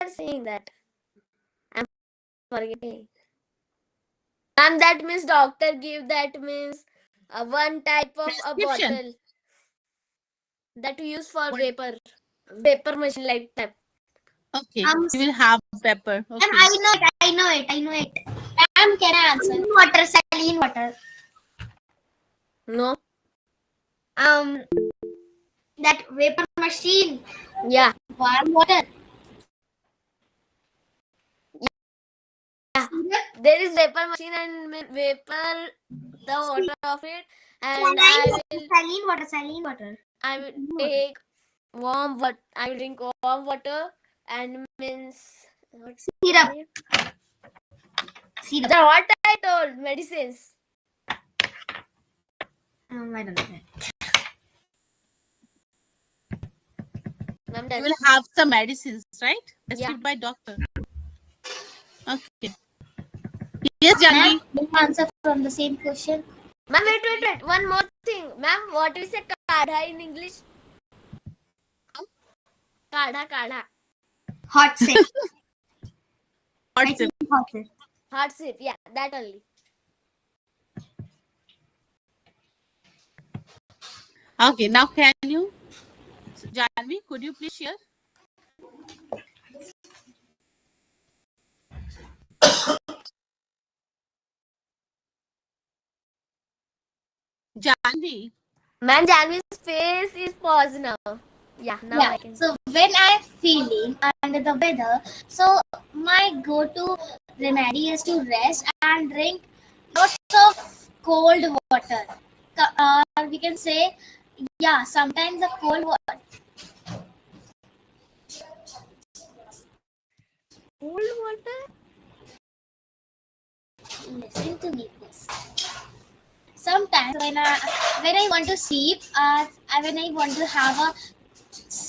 are saying that I'm forgetting. And that means doctor give that means one type of a Prescription. bottle that we use for What? vapor machine like that. Okay, Um, you will have pepper. and Okay. I know it. I know it. I know it. Ma'am, can I answer? Saline water. Saline water. No. Um, that vapor machine. Yeah. Warm water. Yeah. There is vapor machine and vapor the water of it, and Saline water. Saline water. I will take warm water. I will drink warm water and means what's Syrup. it? Syrup. The what I told medicines. I don't know. Ma'am, You done. will have some medicines, right? Yeah. Prescribed by doctor. Okay. Yes, Janvi. Ma'am, can I answer from the same question? Ma'am, wait. One more thing. Ma'am, what is a kadha in English? Kadha. Hot sip. Hot I sip. think hot sip. Hot sip. Yeah, that only. Okay, now can you, Janvi, could you please share? Janvi. Ma'am, Janvi's face is paused now. Yeah, now Yeah. I can. So when I'm feeling under the weather, so my go-to remedy is to rest and drink lots of cold water. We can say, yeah, sometimes the cold water. Cold water? Listen to me, please. Sometimes when I want to sleep, when I want to have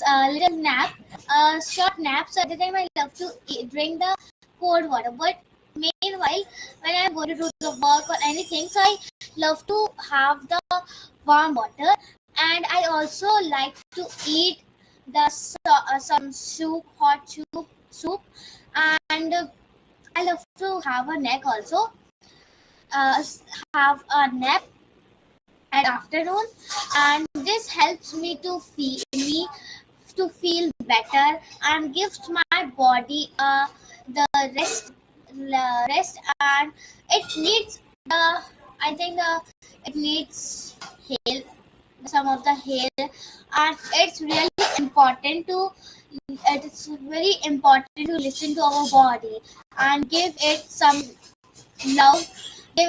a little nap, a short nap, so at the time I love to drink the cold water. But meanwhile, when I'm going to do the work or anything, so I love to have the warm water, and I also like to eat some soup, hot soup, and I love to have a neck also. have a nap at afternoon, and this helps me to feel better and gives my body the rest, and it needs I think it needs hail, some of the hail, and important to it's very important to listen to our body and love give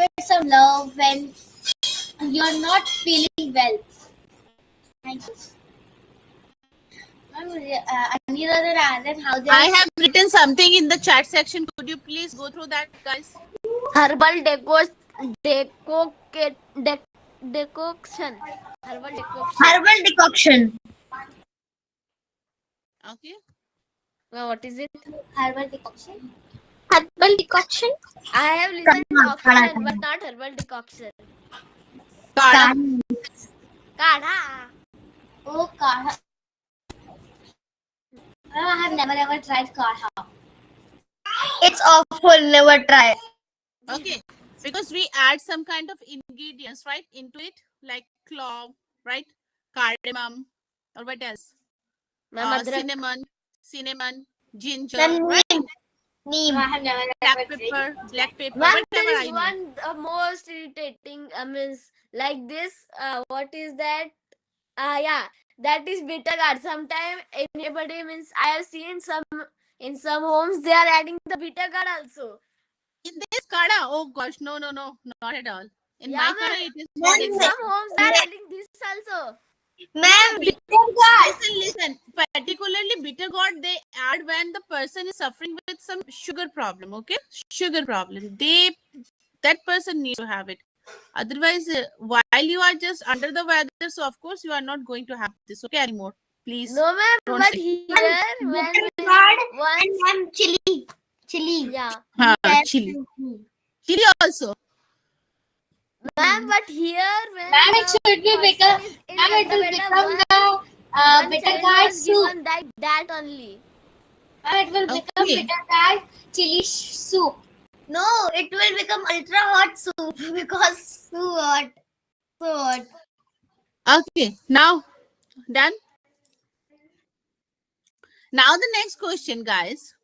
it some love when you're not feeling well. Thank you. Any other than how they I are have written something in the chat section. Could you please go through that, guys? Herbal decoction. Herbal decoction. Herbal decoction. Okay. What is it? herbal decoction. Herbal decoction. I have listened decoction, but not herbal decoction. Kada. Kadha. Oh, kadha. I have never ever tried kadha. It's awful. Never try. Okay. Because we add some kind of ingredients, right, into it, like clove, right? Cardamom, or what else? Ma'am, adrak. Cinnamon, ginger, Then right? neem. I have never Black ever tried. pepper, Ma'am, whatever there I is know. one most irritating. Means like this. What is that? Yeah, that is bitter gourd. Sometimes anybody means I have seen some in some homes they are adding the bitter gourd also. In this kada, oh gosh, no, not at all. In Yeah, my kada, ma'am. it is not In Ma'am, some existing. homes they are adding this also. ma'am, Bitter gourd. listen. Particularly bitter gourd, they add when the person is suffering with some sugar problem. Okay, sugar problem. That person needs to have it. Otherwise, while you are just under the weather, so of course you are not going to have this. Okay, anymore. Please No, ma'am. don't But say. here, when Bitter gourd and once, ma'am chili. Chili. yeah, Chili. Chili also. ma'am. But here, when Ma'am, it the should be person become. is in Ma'am, it will Ayurveda, become the one bitter child gourd was soup. given that only. Ma'am, it will become Okay. bitter gourd chili soup. No, it will become ultra hot soup because too hot. So hot. Okay. Now done. Now the next question, guys.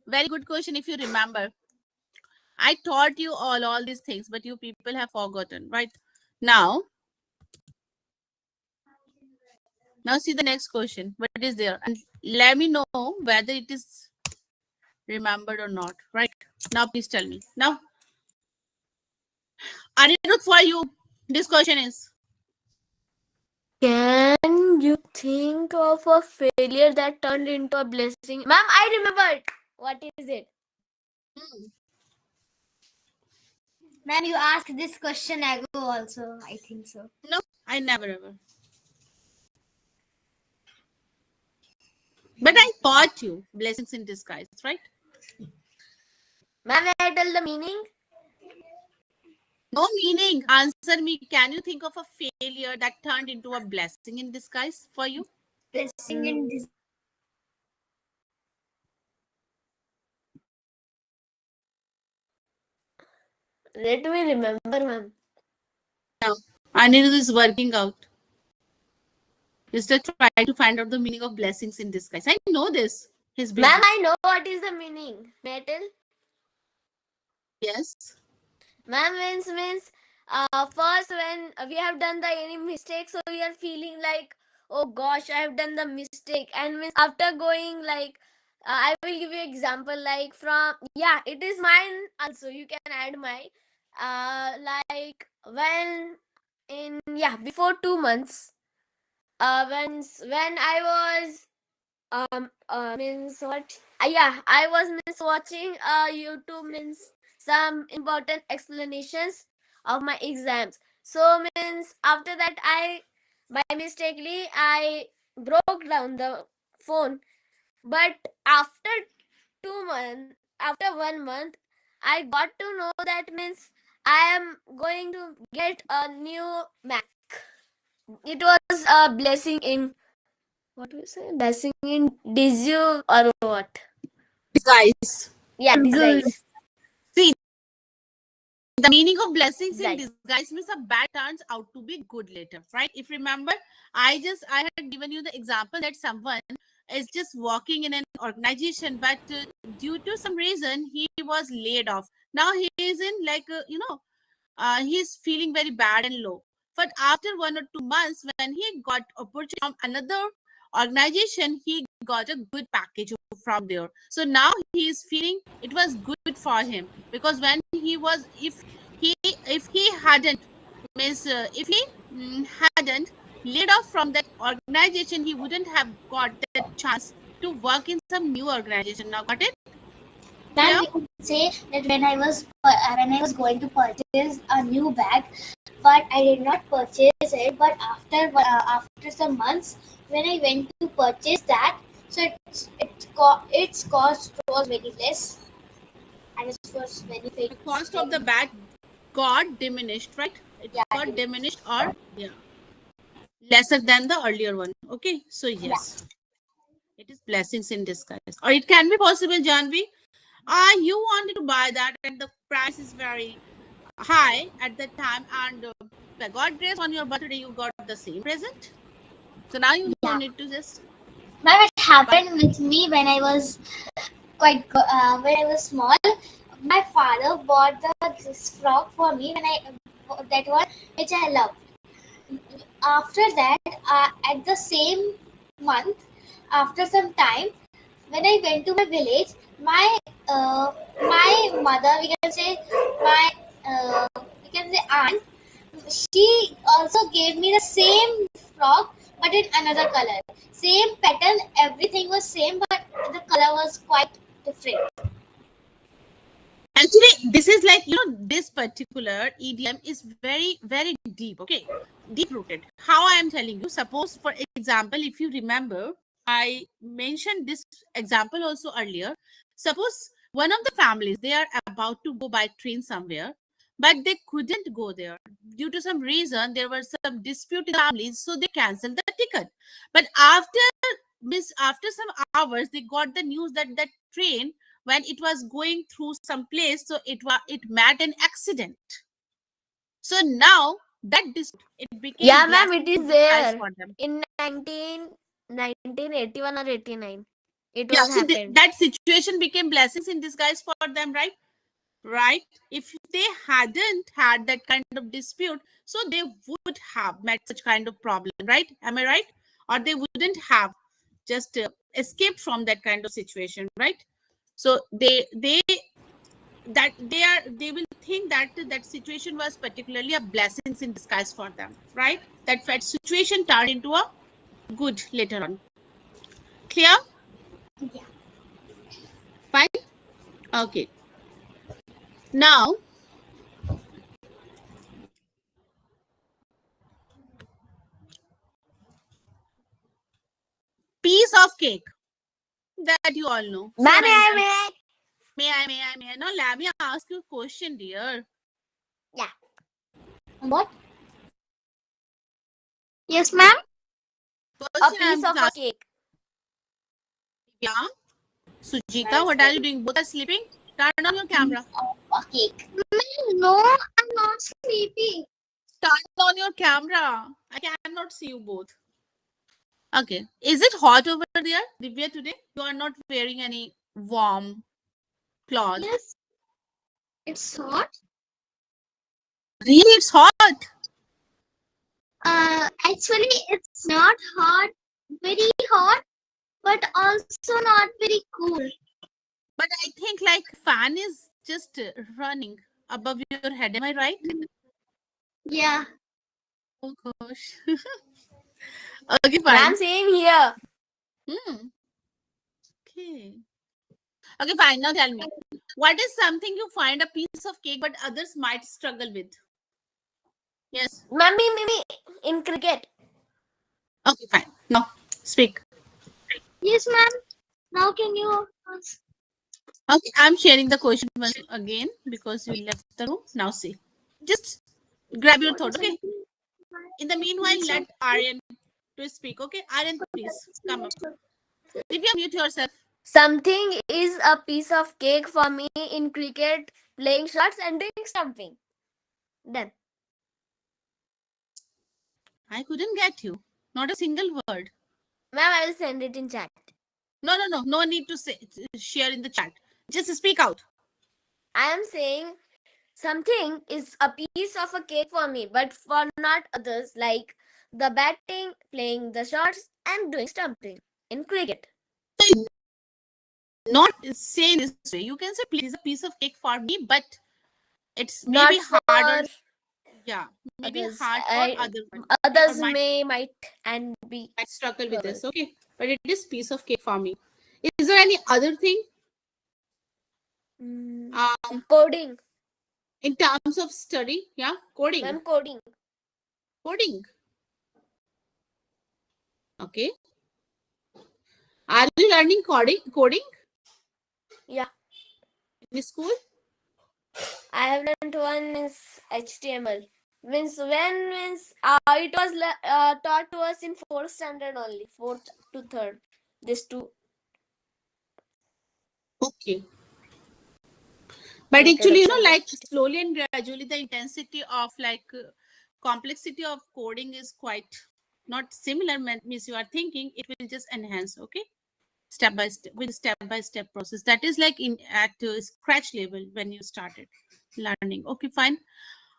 Very good question. If you remember, I taught you all these things, but you people have forgotten, right? Now, now see the next question. What is there? And let me know whether it is remembered or not. Right? Now, please tell me. Now, Anirudh, for you, this question is. Can you think of a failure that turned into a blessing? Ma'am, I remembered. What is it? Ma'am, you asked this question ago also. I think so. No, I never ever. But I taught you blessings in disguise, right? Ma'am, may I tell the meaning? No meaning. Answer me. Can you think of a failure that turned into a blessing in disguise for you? Blessing in this. Let me remember, ma'am. No. Anirudh is working out. He's just trying to find out the meaning of blessings in disguise. I know this. He's busy. Ma'am, I know what is the meaning. May I tell? Yes. Ma'am, means first when we have done the any mistake, so we are feeling like, oh gosh, I have done the mistake, and means after going like, I will give you example like from, yeah, it is mine also. You can add my like when in, yeah, before 2 months, when I was means what, yeah, I was means watching YouTube means some important explanations of my exams. So means after that I by mistakenly I broke down the phone. But after 2 months, after 1 month, I got to know that means I am going to get a new Mac. It was a blessing in, what do you say? Blessing in disuse or what? Disguise. Yeah, Good. disguise. See, The meaning of blessings in Right. disguise means a bad turns out to be good later, right? If remember, I had given you the example that someone is just working in an organization, but due to some reason he was laid off. Now he is in like he's feeling very bad and low. But after 1 or 2 months, when he got opportunity from another organization, he got a good package from there. So now he is feeling it was good for him, because when he was, he if he hadn't if he hadn't laid off from that organization, he wouldn't have got that chance to work in some new organization. Now got it Ma'am, clear? we could say that when I was going to purchase a new bag, but I did not purchase it. But after some months, when I went to purchase that, so its cost was very less, and it was The cost of very, the bag got diminished, right? It yeah, got diminished, or yeah, lesser than the earlier one. Okay, so yeah, yes, it is blessings in disguise. Or it can be possible, Janvi. You wanted to buy that and the price is very high at that time, and by God grace on your birthday you got the same present. So now you yeah. don't need to just Ma'am, it buy. happened with me when I was when I was small. My father bought this frock for me when I that one which I love. After that, at the same month, after some time, when I went to my village, my mother, my we can say aunt, she also gave me the same frock but in another color. Same pattern, everything was same, but the color was quite different. Actually, this is like, this particular idiom is very, very deep, okay? Deep rooted. How I am telling you, suppose, for example, if you remember, I mentioned this example also earlier. Suppose one of the families, they are about to go by train somewhere, but they couldn't go there. Due to some reason, there was some dispute in the families, so they canceled the ticket. But after some hours, they got the news that that train, when it was going through some place, so it met an accident. So now that it became Yeah, ma'am, it blessing is in disguise there. for them. In 1981 or 89, it Yeah, was so happened. that situation became blessings in disguise for them, right? Right, if they hadn't had that kind of dispute, so they would have met such kind of problem, right? Am I right? Or they wouldn't have just escaped from that kind of situation, right? So they will think that that situation was particularly a blessings in disguise for them, right? That situation turned into a good later on. Clear? Yeah. Fine. Okay, now piece of cake that you all know. So Ma'am, many times. may I? May I? Now, let me ask you a question, dear. Yeah. What? Yes, ma'am. A Question piece I'm of a asking. cake. Yeah. Sujita, Nice what are you study. doing? Both are sleeping? Turn on your camera. A cake. No, I'm not sleepy. Turn on your camera. I cannot see you both. Okay. Is it hot over there, Divya, today? You are not wearing any warm cloth. Yes, it's hot. Really, it's hot. Actually, it's not hot, very hot, but also not very cool. But I think like fan is just running above your head. Am I right? Yeah. Oh gosh. Okay, Ma'am, fine. same here. Hmm. Okay. Okay, fine. Now tell me, what is something you find a piece of cake but others might struggle with? Yes. Mummy, in cricket. Okay, fine. Now speak. Yes, ma'am. Now can you ask? Okay, I'm sharing the question once again because you left the room. Now see. Just grab your What thought. is Okay. something? In the meanwhile, let Aryan to speak. Okay, Aryan, please come up. Divya, mute yourself. Something is a piece of cake for me in cricket, playing shots and doing something. Done. I couldn't get you. Not a single word. Ma'am, I will send it in chat. No, no, no. No need to share in the chat. Just speak out. I am saying something is a piece of a cake for me, but for not others, like the batting, playing the shots, and doing something in cricket. Not say in this way. You can say, please, a piece of cake for me, but it's maybe Not for harder. Yeah, maybe others. hard for other one. Okay, or Others might might and be struggle with struggle. this. Okay, but it is piece of cake for me. Is there any other thing? Um, Coding. in terms of study, yeah, coding, Ma'am, coding. coding. Okay, are you learning Coding Yeah. in school? I have learned one is HTML. Means it was taught to us in fourth standard only, fourth to third. These two Okay, but actually, introduction to like HTML. slowly and gradually, the intensity of complexity of coding is quite not similar. Means you are thinking it will just enhance. Okay, step by step process. That is like in at scratch level when you started learning. Okay, fine.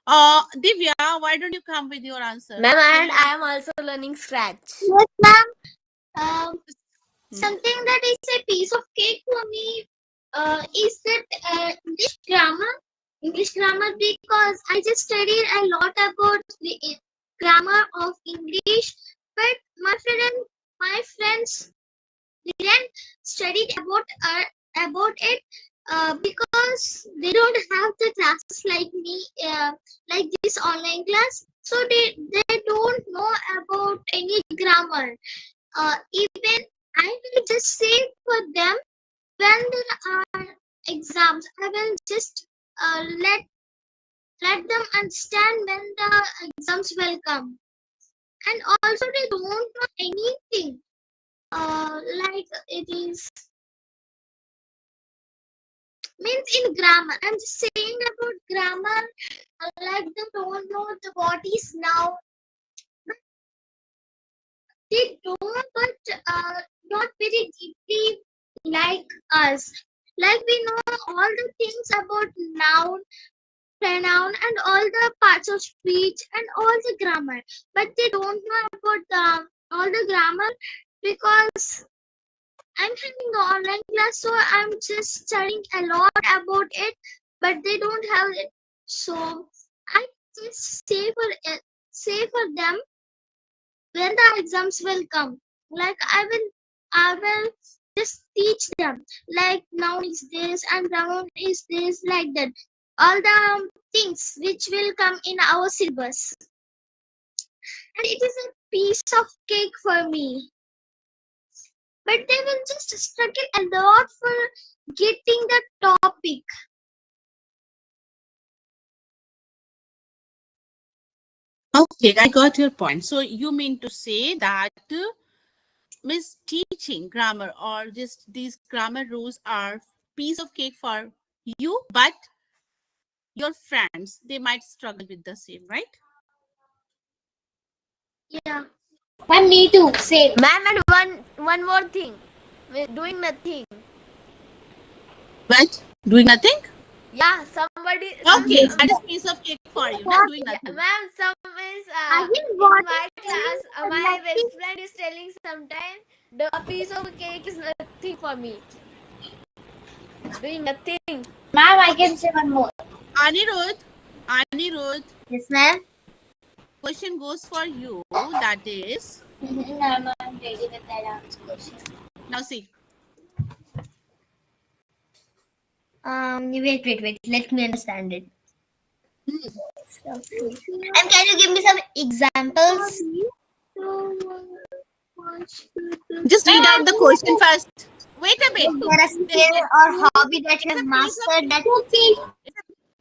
Divya, why don't you come with your answer? Ma'am, Will and you? I am also learning Scratch. Yes, ma'am. Um, Hmm? Something that is a piece of cake for me is that English grammar. English grammar, because I just studied a lot about the grammar of English, but my friends didn't study about it because they don't have the classes like me, like this online class. So they don't know about any grammar. Even I will just say for them when there are exams, I will just let them understand when the exams will come. And also they don't know anything. Like it is means in grammar. I'm just saying about grammar. Like they don't know what is now. They don't, but not very deeply like us. Like we know all the things about noun, pronoun, and all the parts of speech and all the grammar, but they don't know about all the grammar because I'm having an online class, so I'm just studying a lot about it, but they don't have it. So I just say for them when the exams will come. Like I will just teach them. Like noun is this and pronoun is this, like that. All the things which will come in our syllabus. And it is a piece of cake for me. But they will just struggle a lot for getting the topic. Okay, I got your point. So you mean to say that Miss teaching grammar or just these grammar rules are piece of cake for you, but your friends they might struggle with the same, right? Yeah. And me too. Same. Ma'am, and one more thing. We're doing nothing. But doing nothing. Yeah, somebody Okay, Yes, some that is ma'am. piece of cake for you, not What? doing yeah, nothing. ma'am, some is I think in what my is class. saying My best nothing. friend is telling sometime a piece of cake is nothing for me. Doing nothing. Ma'am, I Okay, can say one more. Anirudh, Yes, ma'am. question goes for you. That is Ma'am, I'm ready with that answer question. now see. Wait. Let me understand it. Hmm. And can you give me some examples? Just read out the question first. Wait a bit. Is there a skill or hobby that you It's have a piece of mastered that see.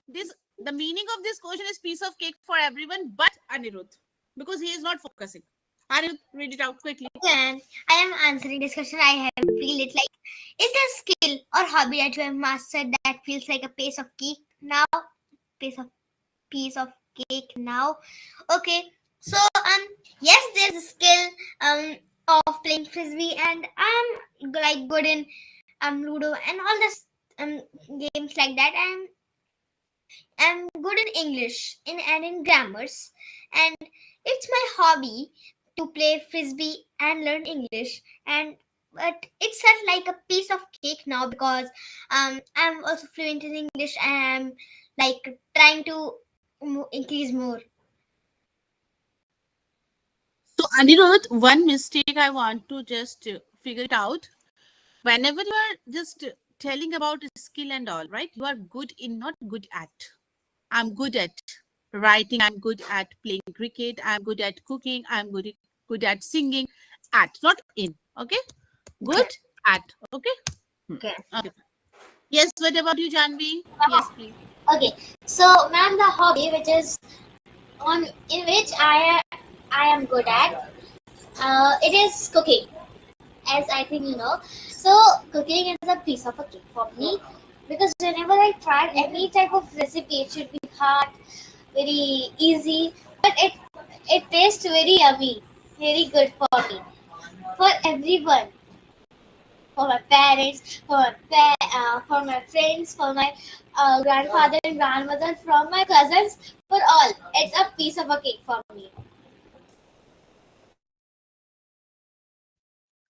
This the meaning of this question is piece of cake for everyone, but Anirudh because he is not focusing. Anirudh, read it out quickly. and I am answering this question. I have feel it like, is there a skill or hobby that you have mastered that feels like a piece of cake now? Piece of cake now. Okay, so yes, there's a skill of playing frisbee, and I'm like good in Ludo and all this games like that. I'm good in English and in grammars, and it's my hobby to play frisbee and learn English. And but it's not like a piece of cake now because I'm also fluent in English and I'm like trying to increase more. So, Anirudh, one mistake I want to just figure it out. Whenever you are just telling about skill and all, right? You are good in, not good at. I'm good at writing. I'm good at playing cricket. I'm good at cooking. I'm good at singing. At, not in. Okay. Good Okay. at. Okay. Okay. Okay. Yes. What about you, Janvi? Yes, please. Okay, so ma'am, the hobby which is on in which I am good at, it is cooking, as I think you know. So cooking is a piece of a cake for me because whenever I try any type of recipe, it should be hard, very easy, but it tastes very yummy, very good for me, for everyone, for my parents, for my friends, for my grandfather and grandmother, from my cousins, for all. It's a piece of a cake for me.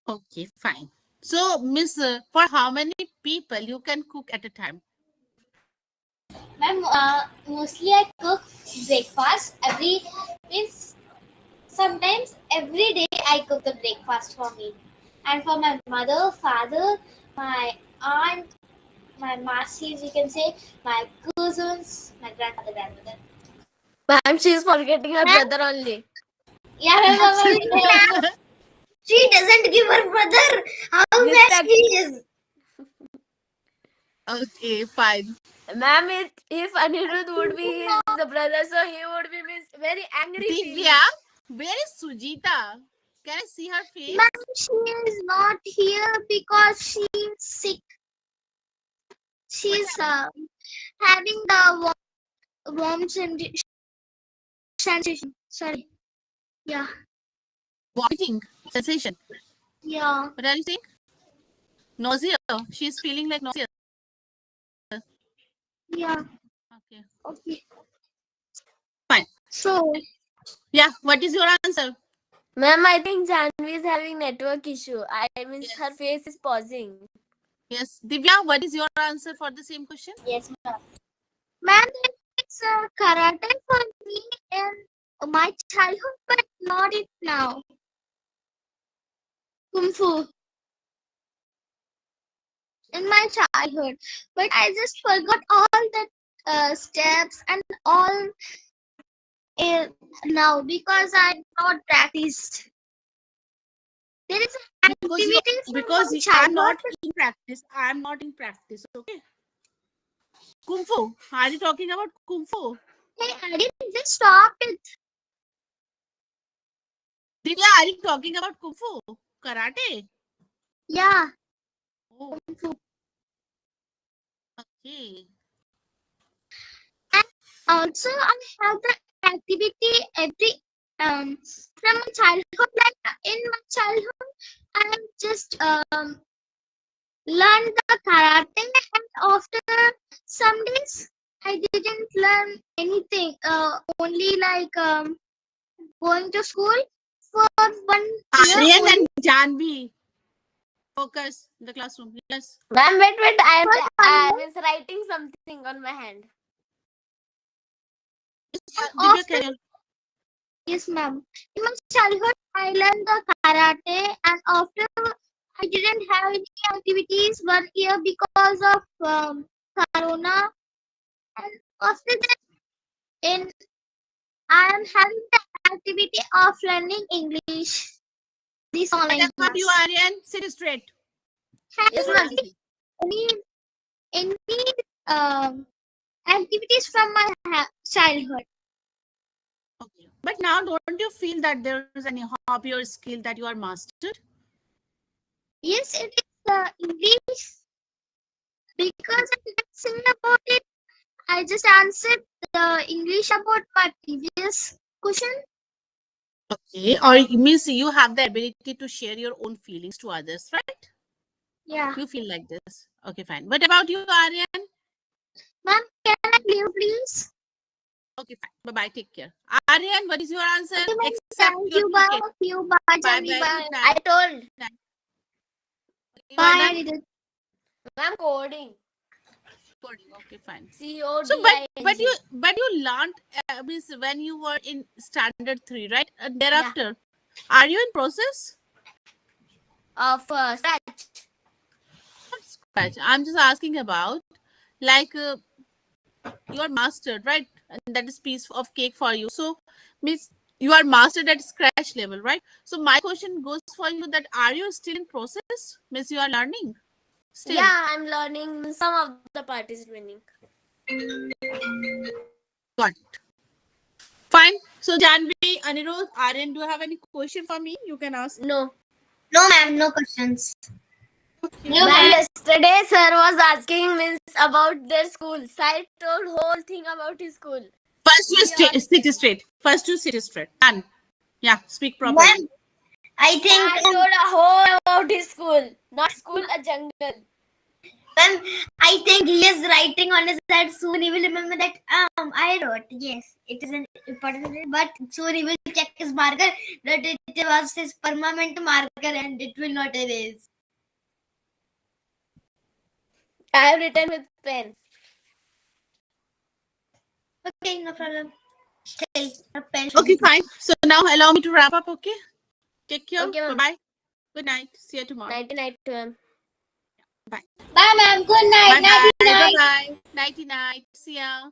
Okay, fine. So, Miss, for how many people you can cook at a time? Ma'am, mostly I cook breakfast every means sometimes every day I cook the breakfast for me and for my mother, father, my aunt, my masis, you can say, my cousins, my grandfather, grandmother. Ma'am, she is forgetting her Ma'am, brother only. Yeah, ma'am, excuse me, ma'am. She doesn't give her brother. How bad Respect. she is. Okay, fine. Ma'am, if Anirudh would be his the brother, so he would be means very angry Divya, feeling. where is Sujita? Can I see her face? Ma'am, she is not here because she's sick. What She's happened? having the warm sensation. Sorry. Yeah. Vomiting sensation. Yeah. What are you saying? Nausea. She's feeling like nausea. Yeah. Okay, Okay. fine. So, Yeah, what is your answer? Ma'am, I think Janvi is having network issue. I means her Yes. face is pausing. Yes. Divya, what is your answer for the same question? yes, ma'am. ma'am, it's karate for me in my childhood, but not it now. Kung Fu in my childhood, but I just forgot all the steps and all uh, now because I not practiced. There is an Because you activity from because my I'm childhood, not in practice. I'm not in practice. Okay. Kung Fu. Are you talking about Kung Fu? but hey, I didn't just stop it. Divya, are you talking about Kung Fu? Karate? Yeah, Oh, Kung Fu. okay. And also I have the activity every from my childhood. Like in my childhood, I am just learned the karate, and after some days I didn't learn anything. Only like going to school for 1 year Aryan only. and Janvi. Focus in the classroom. Yes. Ma'am, wait. For 1 year, I was writing something on my hand. Yes, Divya, after carry on. yes, ma'am. In my childhood, I learned the karate, and after I didn't have any activities 1 year because of corona. And after that, in I am having the activity of learning English. This What online about you, class. Aryan? Sit straight. Yes, Having What are ma'am. you the saying? any any um activities from my childhood. Okay. But now, don't you feel that there is any hobby or skill that you are mastered? Yes, it is English because I didn't say about it. I just answered the English about my previous question. Okay, or it means you have the ability to share your own feelings to others, right? Yeah. You feel like this. Okay, fine. What about you, Aryan? Ma'am, can I leave, please? Okay, fine. Bye bye. Take care. Aryan, what is your answer? Okay, ma'am. Except Thank your you. Bye. cricket. You. Bye, Bye Janvi. bye. Bye. Good I night. told. You are Bye. I done? did it. I'm coding. Coding. Okay, fine. C O So, D but I N but G. you but you learned means when you were in standard 3, right? And thereafter, are you in process? Of scratch. Not scratch. I'm just asking about like you are mastered, right? And that is piece of cake for you. So, means you are mastered at scratch level, right? So my question goes for you that are you still in process? Means you are learning still. Yeah, I'm learning. Some of the part is winning. Got it. Fine. So Janvi, Anirudh, Aryan, do you have any question for me? You can ask. No. No, ma'am. No questions. Okay. No, Ma'am, ma'am. yesterday sir was asking means about their school. Sai told whole thing about his school. First you We all sit straight. First you sit straight. Done. Yeah, speak properly. Ma'am, I think Sai told a whole about his school. Not school, a jungle. ma'am, I think he is writing on his side. Soon he will remember that I wrote. Yes, it is an important, but soon he will check his marker that it was his permanent marker and it will not erase. I have written with pen. Okay, no problem. Still, a pen should Okay, be. fine. So now allow me to wrap up, okay? Take care. Okay, ma'am. Bye-bye. Good night. See you tomorrow. Nighty night to him. Bye. Bye, ma'am. Good night. Bye-bye. Nighty night. Bye-bye. Nighty night. See ya.